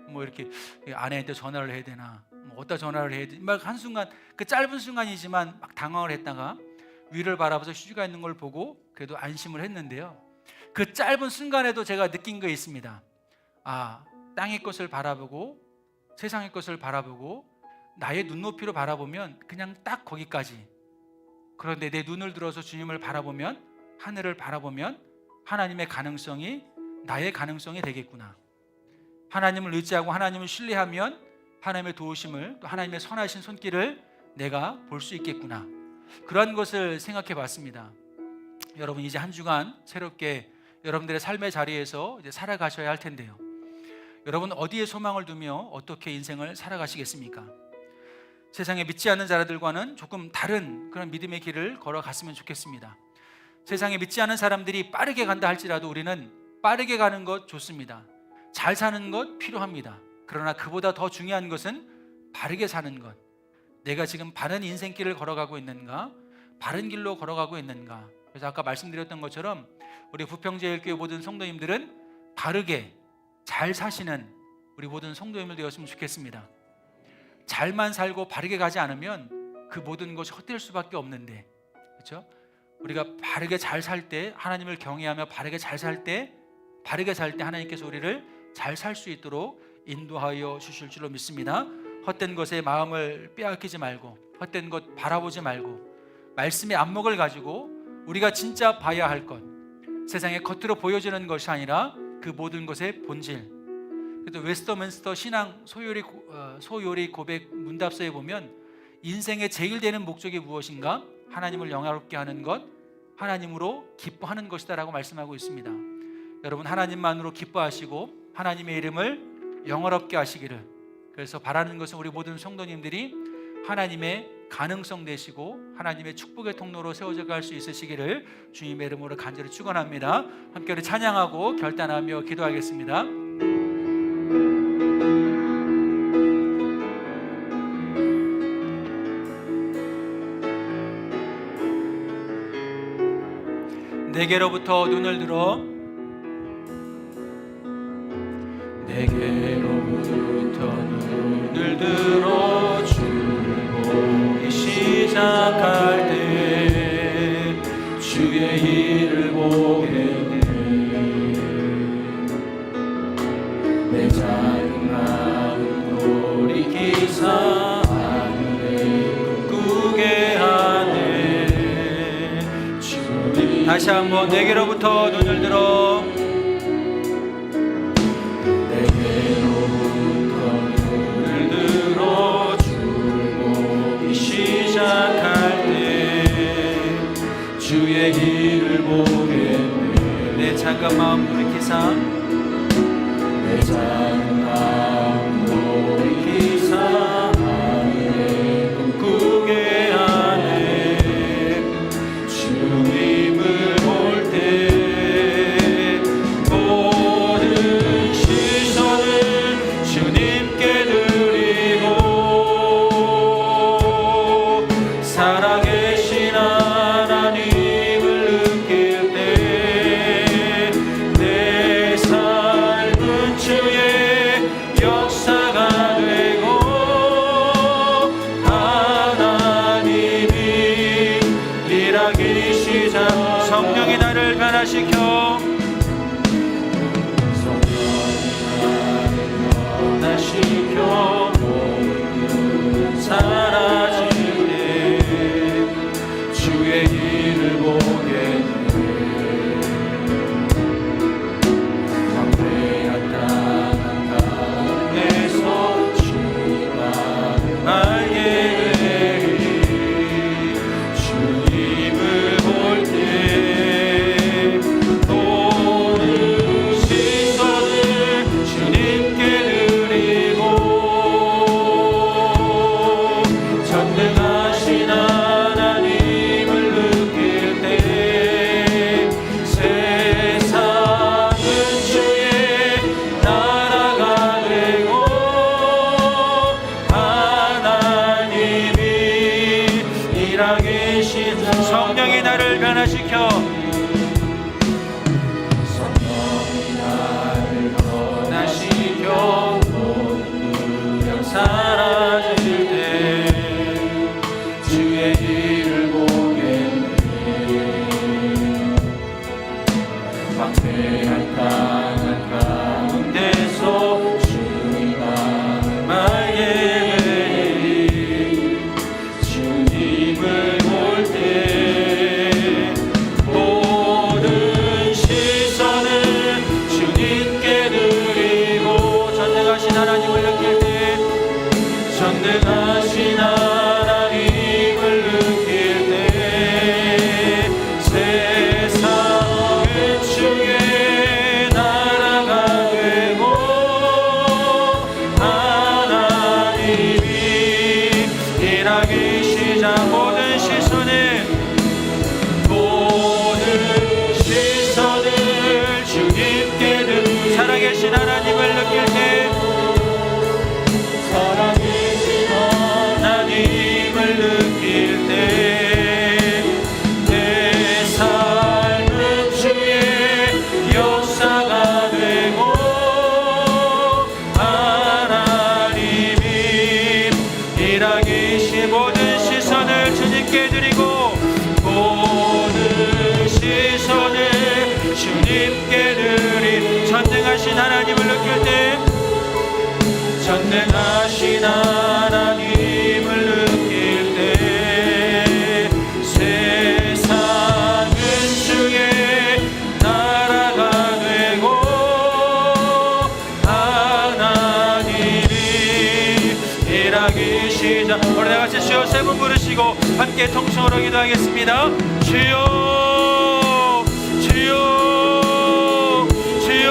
뭐 이렇게 아내한테 전화를 해야 되나, 뭐 어디다 전화를 해야 되나, 막 한순간 그 짧은 순간이지만 막 당황을 했다가 위를 바라봐서 휴지가 있는 걸 보고 그래도 안심을 했는데요. 그 짧은 순간에도 제가 느낀 게 있습니다. 땅의 것을 바라보고 세상의 것을 바라보고 나의 눈높이로 바라보면 그냥 딱 거기까지. 그런데 내 눈을 들어서 주님을 바라보면, 하늘을 바라보면 하나님의 가능성이 나의 가능성이 되겠구나. 하나님을 의지하고 하나님을 신뢰하면 하나님의 도우심을, 또 하나님의 선하신 손길을 내가 볼 수 있겠구나. 그런 것을 생각해 봤습니다. 여러분, 이제 한 주간 새롭게 여러분들의 삶의 자리에서 이제 살아가셔야 할 텐데요. 여러분, 어디에 소망을 두며 어떻게 인생을 살아가시겠습니까? 세상에 믿지 않는 자들과는 조금 다른 그런 믿음의 길을 걸어갔으면 좋겠습니다. 세상에 믿지 않는 사람들이 빠르게 간다 할지라도 우리는 빠르게 가는 것 좋습니다. 잘 사는 것 필요합니다. 그러나 그보다 더 중요한 것은 바르게 사는 것. 내가 지금 바른 인생길을 걸어가고 있는가? 바른 길로 걸어가고 있는가? 그래서 아까 말씀드렸던 것처럼 우리 부평제일교회 모든 성도님들은 바르게 잘 사시는 우리 모든 성도님들 되었으면 좋겠습니다. 잘만 살고 바르게 가지 않으면 그 모든 것이 헛될 수밖에 없는데, 그렇죠? 우리가 바르게 잘 살 때, 하나님을 경외하며 바르게 잘 살 때, 하나님께서 우리를 잘 살 수 있도록 인도하여 주실 줄로 믿습니다. 헛된 것에 마음을 빼앗기지 말고, 헛된 것 바라보지 말고, 말씀의 안목을 가지고 우리가 진짜 봐야 할 것, 세상에 겉으로 보여지는 것이 아니라 그 모든 것의 본질. 그래서 웨스터민스터 신앙 소요리 고백 문답서에 보면 인생의 제일 되는 목적이 무엇인가? 하나님을 영화롭게 하는 것, 하나님으로 기뻐하는 것이다라고 말씀하고 있습니다. 여러분, 하나님만으로 기뻐하시고 하나님의 이름을 영화롭게 하시기를. 그래서 바라는 것은 우리 모든 성도님들이 하나님의 가능성 되시고 하나님의 축복의 통로로 세워져 갈 수 있으시기를 주님의 이름으로 간절히 축원합니다. 함께 우리 찬양하고 결단하며 기도하겠습니다. 내게로부터 눈을 들어 내게로부터 눈을 들어 주보기 시작할 때 주의 일을 보겠네. 내 작은 마음 돌이키사 하늘을 꿈꾸게 하네. 주님 다시 한번 내게로부터 눈을 들어 시작할 때 주의 길을 보겠네. 내 작은 마음 돌이키사 내 작은 마음 돌이키사 하늘에 꿈꾸게 하네. 주님을 볼 때 모든 시선을 주님께 드리고 살아계신 하나님을 느낄 때 내 삶은 주의 역사가 되고 하나님이 일하기 시작. 성령이 나를 변화시켜 사라질 때 주의 길을 보겠네. 광대한 땅 가운데서 주님만 알게 되리. 주님을 볼 때 모든 시선을 주님께 드리고 전능하신 하나님을 느낄 때 세상은 주의 나라가 되고 하나님이 일하기 시작. 성령이 나를 변화시켜 사라질 때 주의 일을 보겠네. 광대한 땅 가운데서 주님만 알게 되리. 주님을 볼 때 모든 시선을 주님께 드리고 전능하신 하나님을 느낄 때 전능하신 하나님을 느낄 때 세상은 주의 나라가 되고 하나님이 일하기 시작. 모든 시선을 주님께 드리고 살아계신 하나님을 느낄 때 하나님을 느낄 때 내 삶은 주의 역사가 되고 하나님이 일하기 시 모든 시선을 주님께 드리고 모든 시선을 주님께 드리. 전능하신 하나님을 느낄 때 전능하신 하나님을 느낄 때 세상은 주의 나라가 되고 하나님이 일하기 시작. 우리 다같이 주여 세 번 부르시고 함께 통성으로 기도하겠습니다. 주여 주여 주여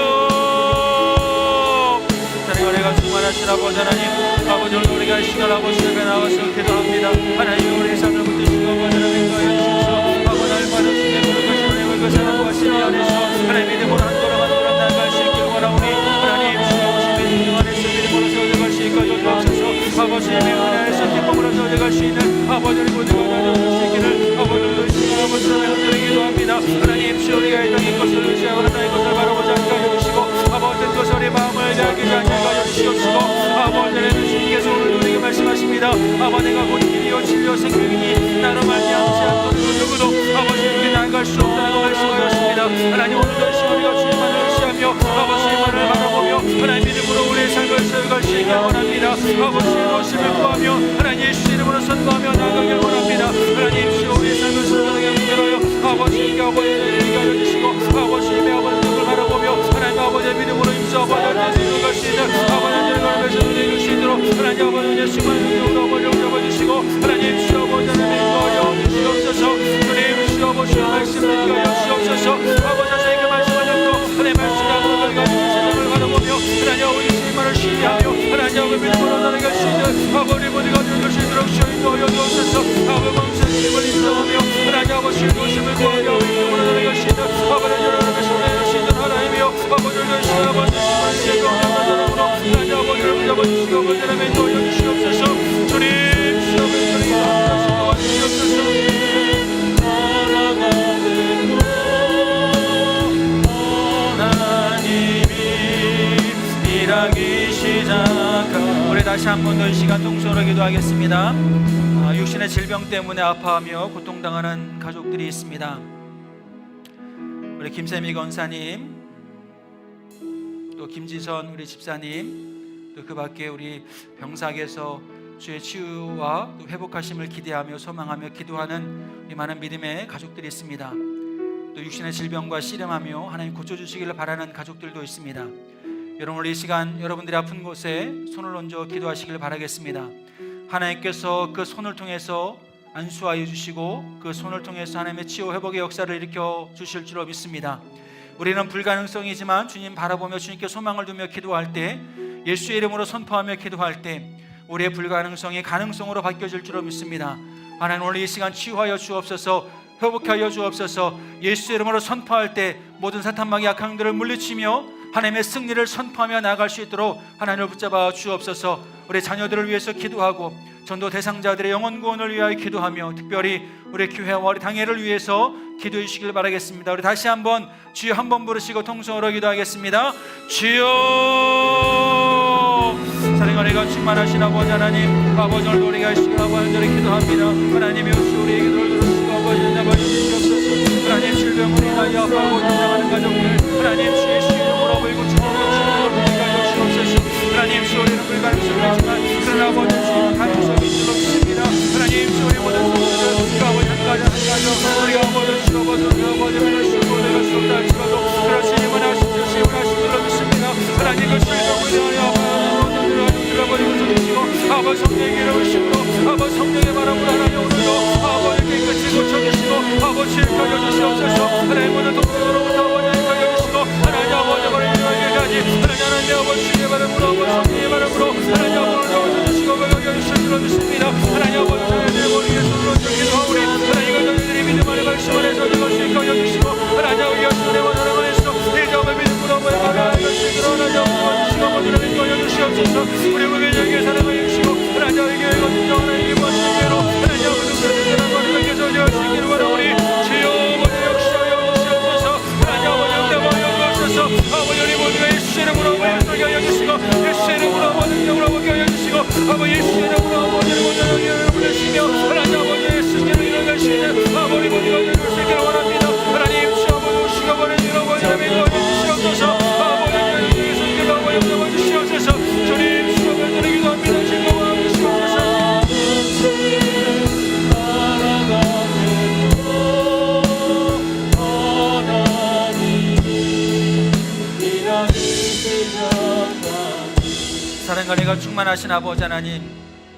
충만하신 아버지 하나님, 아버지를 우리가 이 시간 아버지 앞에 나와서 기도합니다. 하나님 우리 삶을 붙드시고 아버지 하나님 인도하여 주셔서 아버지 하나님 받으시게 거룩하신 하나님을 그 사랑과 신의 안에서 하나님 믿음으로 한 걸음 한 걸음 나아갈 수 있기를 원하오니 하나님 주여 오심의 능력 안에서 믿음으로 서져갈 수 있게 주옵소서. 아버지의 은혜 안에서 기쁨으로 서져갈 수 있는 아버지의 모든 것을 얻을 수 있기를 아버지를 의시고 아버지의 흔들어 기도합니다. 하나님 주여 우리가 이 땅의 것을 의지하고 나의 것을 바라보지 않게 하여 주시고 아버지 또 소리 마음을 내게 않게 하여 주시옵시고 아버지는 주님께서 오늘 우리에게 말씀하십니다. 아버지가 곧 길이요 진리요 생명이니 나로 말미암지 않고는 누구도 아버지에게 나아갈 수 없다고 말씀하셨습니다. 하나님 오늘도 우리가 주님만을 의시하며 아버지의 말을 바라보며 하나님 믿음으로 우리의 삶을 세워갈 수 있게 원합니다. 아버지의 오심을 구하며 하나님 예수 이름으로 선포하며 나아가길 원합니다. 하나님 주여 우리의 삶을 선하게 만들어요. 아버지께 아버지를 인도하여 주시고 아버지의 아버지를 바라보며 하나님 아버지의 믿음으로 임서 아버지를 이루어갈 수 있는 아버지의 걸음에서 누릴 수 있도록 하나님 아버지 예수만 능력으로 아버지를 잡아주시고 하나님 주여 아버지를 인도하여 주시옵소서. 주님 주여 아버지의 말씀을 인도하여 주시옵소서. 아버지 하나님 그 말씀을 듣고 하나님 말씀으로 우리가 세상을 바라보며 하나님 아버지 주님만을 신뢰하며 하나님 아버지 믿음으로 나아갈 수 있는 아버지 모두가 될 수 있도록 주여 인도하여 주옵소서. 아버지 범사님을 인정하며 하나님 아버지의 도심을 구하며 믿음으로 나아갈 수 있는 아버지 여러분의 신뢰할 수 있는 하나님이여 아버지를 주시고 아버지를 주시고 하나님 아버지를 붙잡아주시고 아버지를 인도하여 주시옵소서. 주님 주여 아버지를 인도하여 주시옵소서. 우리 다시 한 번 더 이 시간 통성으로 기도하겠습니다. 육신의 질병 때문에 아파하며 고통당하는 가족들이 있습니다. 우리 김세미 권사님, 또 김지선 우리 집사님, 또 그 밖에 우리 병사에서 주의 치유와 또 회복하심을 기대하며 소망하며 기도하는 우리 많은 믿음의 가족들이 있습니다. 또 육신의 질병과 씨름하며 하나님 고쳐주시기를 바라는 가족들도 있습니다. 여러분 오늘 이 시간 여러분들이 아픈 곳에 손을 얹어 기도하시길 바라겠습니다. 하나님께서 그 손을 통해서 안수하여 주시고 그 손을 통해서 하나님의 치유 회복의 역사를 일으켜 주실 줄로 믿습니다. 우리는 불가능성이지만 주님 바라보며 주님께 소망을 두며 기도할 때, 예수의 이름으로 선포하며 기도할 때 우리의 불가능성이 가능성으로 바뀌어질 줄로 믿습니다. 하나님 오늘 이 시간 치유하여 주옵소서. 회복하여 주옵소서. 예수의 이름으로 선포할 때 모든 사탄마귀 악행들을 물리치며 하나님의 승리를 선포하며 나아갈 수 있도록 하나님을 붙잡아 주옵소서. 우리 자녀들을 위해서 기도하고 전도 대상자들의 영혼 구원을 위하여 기도하며 특별히 우리 교회와 우리 당회를 위해서 기도해 주시길 바라겠습니다. 우리 다시 한번 주여 한번 부르시고 통성으로 기도하겠습니다. 주여. 사랑하리가 충만하신 아버지 하나님, 아버지 오늘 우리가 시간 아버지를 기도합니다. 하나님의 우리의 기도를 들으시고 아버지 잡아주시옵소서. 하나님 질병으로 인하여 아파하고 고통하는 가족들 하나님 주의 이름으로 불고 주님으로 우리가 주옵소서. 하나님 주 우리는 불가능성이지만 그러나 아버지 주님은 가능성이 있도록 주십니다. 하나님 주 우리 모든 성도들 아버지 한 가지 우리가 아버지 주 아버지 믿을 수 없고 내가 수 없다 할지라도 그러시니만 하시죠. 시원하신 줄로 믿습니다. 하나님 그 실력을 위하여 아버지 고쳐주시고 아버지 성령의 이름을 심으로 아버지 성령의 바람으로 하나님 오늘도 아버지 깨끗이 고쳐주시고 아버지 일으켜 주시옵소서. 하나님 모든 동생으로부터 아버지 일으켜 주시고 하나님 아버지 머리 위에까지 하나님 아버지 주의 바람으로 아버지 성령의 바람으로 하나님 아버지 고쳐주시고 거룩하게 주실 줄로 믿습니다. 하나님 아버지 저희들의 머리 위에 손을 얹어 기도하오니 하나님 저희들이 믿음 안에 말씀 안에서 이것을 일으켜 주시고 하나님 아버지 예수의 원하는 안에서 이 점을 믿음으로 아버지 바라는 것을 하나님 아버지 모두를 인도하여 주시옵소서. 우리 교회에 사랑을 주시고 하나님 교회가 진정 하나님의 모습대로 하나님 아버지 그들과 하나님께서 되어주시기를 원하오니 주여 아버지 역시하여 주시옵소서. 하나님 아버지 응답하여 주옵소서. 아버지 우리 모두가 예수 이름으로 아버지 설교 하여 주시고 예수 이름으로 아버지 능력으로 아버지 하여 주시고 아버지 예수 이름으로 아버지를 모두를 여러분을 시며 하나님 아버지 예수 이름으로 일어날 수 있는 아버지 모두가 되어줄 수 있기를 원합니다. 하나님 주 아버지 오시고 버리시고 아버지 하나님 도와주시옵소서. 아버지 하나님 손길로 아버지 잡아주시옵소서. 주님 주 아버지를 기도합니다. 즐거워하고 주시옵소서. 사랑과 은혜가 충만하신 아버지 하나님,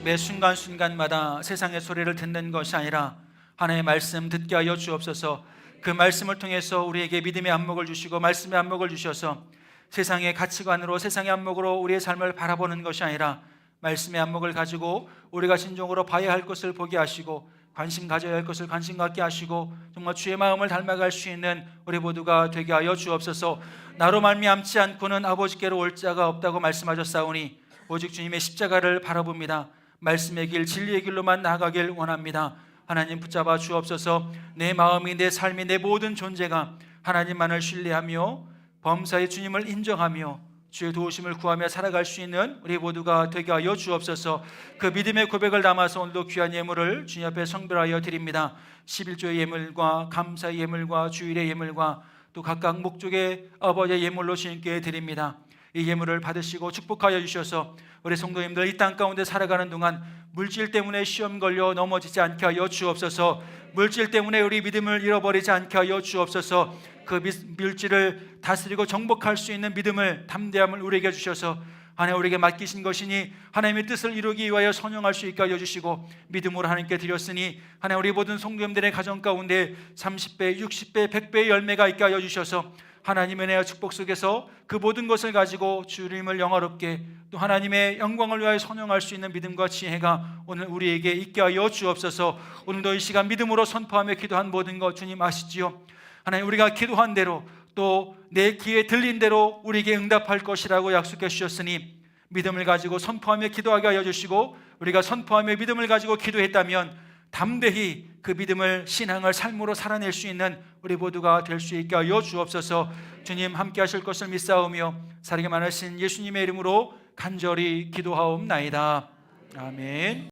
매 순간순간마다 세상의 소리를 듣는 것이 아니라 하나님의 말씀 듣게 하여 주옵소서. 그 말씀을 통해서 우리에게 믿음의 안목을 주시고 말씀의 안목을 주셔서 세상의 가치관으로 세상의 안목으로 우리의 삶을 바라보는 것이 아니라 말씀의 안목을 가지고 우리가 진정으로 봐야 할 것을 보게 하시고 관심 가져야 할 것을 관심 갖게 하시고 정말 주의 마음을 닮아갈 수 있는 우리 모두가 되게 하여 주옵소서. 나로 말미암지 않고는 아버지께로 올 자가 없다고 말씀하셨사오니 오직 주님의 십자가를 바라봅니다. 말씀의 길 진리의 길로만 나아가길 원합니다. 하나님 붙잡아 주옵소서. 내 마음이 내 삶이 내 모든 존재가 하나님만을 신뢰하며 범사의 주님을 인정하며 주의 도우심을 구하며 살아갈 수 있는 우리 모두가 되게 하여 주옵소서. 그 믿음의 고백을 담아서 오늘도 귀한 예물을 주님 앞에 성별하여 드립니다. 11조의 예물과 감사의 예물과 주일의 예물과 또 각각 목적의 아버지의 예물로 주님께 드립니다. 이 예물을 받으시고 축복하여 주셔서 우리 성도님들 이 땅 가운데 살아가는 동안 물질 때문에 시험 걸려 넘어지지 않게 하여 주옵소서. 물질 때문에 우리 믿음을 잃어버리지 않게 하여 주옵소서. 그 물질을 다스리고 정복할 수 있는 믿음을, 담대함을 우리에게 주셔서 하나님 우리에게 맡기신 것이니 하나님의 뜻을 이루기 위하여 선용할 수 있게 하여 주시고 믿음으로 하나님께 드렸으니 하나님 우리 모든 성도님들의 가정 가운데 30배, 60배, 100배의 열매가 있게 하여 주셔서 하나님의 은혜와 축복 속에서 그 모든 것을 가지고 주님을 영화롭게 또 하나님의 영광을 위하여 선용할 수 있는 믿음과 지혜가 오늘 우리에게 있게 하여 주옵소서. 오늘도 이 시간 믿음으로 선포하며 기도한 모든 것 주님 아시지요. 하나님 우리가 기도한 대로 또 내 귀에 들린 대로 우리에게 응답할 것이라고 약속해 주셨으니 믿음을 가지고 선포하며 기도하게 하여 주시고 우리가 선포하며 믿음을 가지고 기도했다면 담대히 그 믿음을 신앙을 삶으로 살아낼 수 있는 우리 모두가 될 수 있게 하여 주옵소서. 주님 함께 하실 것을 믿사오며 사랑이 많으신 예수님의 이름으로 간절히 기도하옵나이다. 아멘.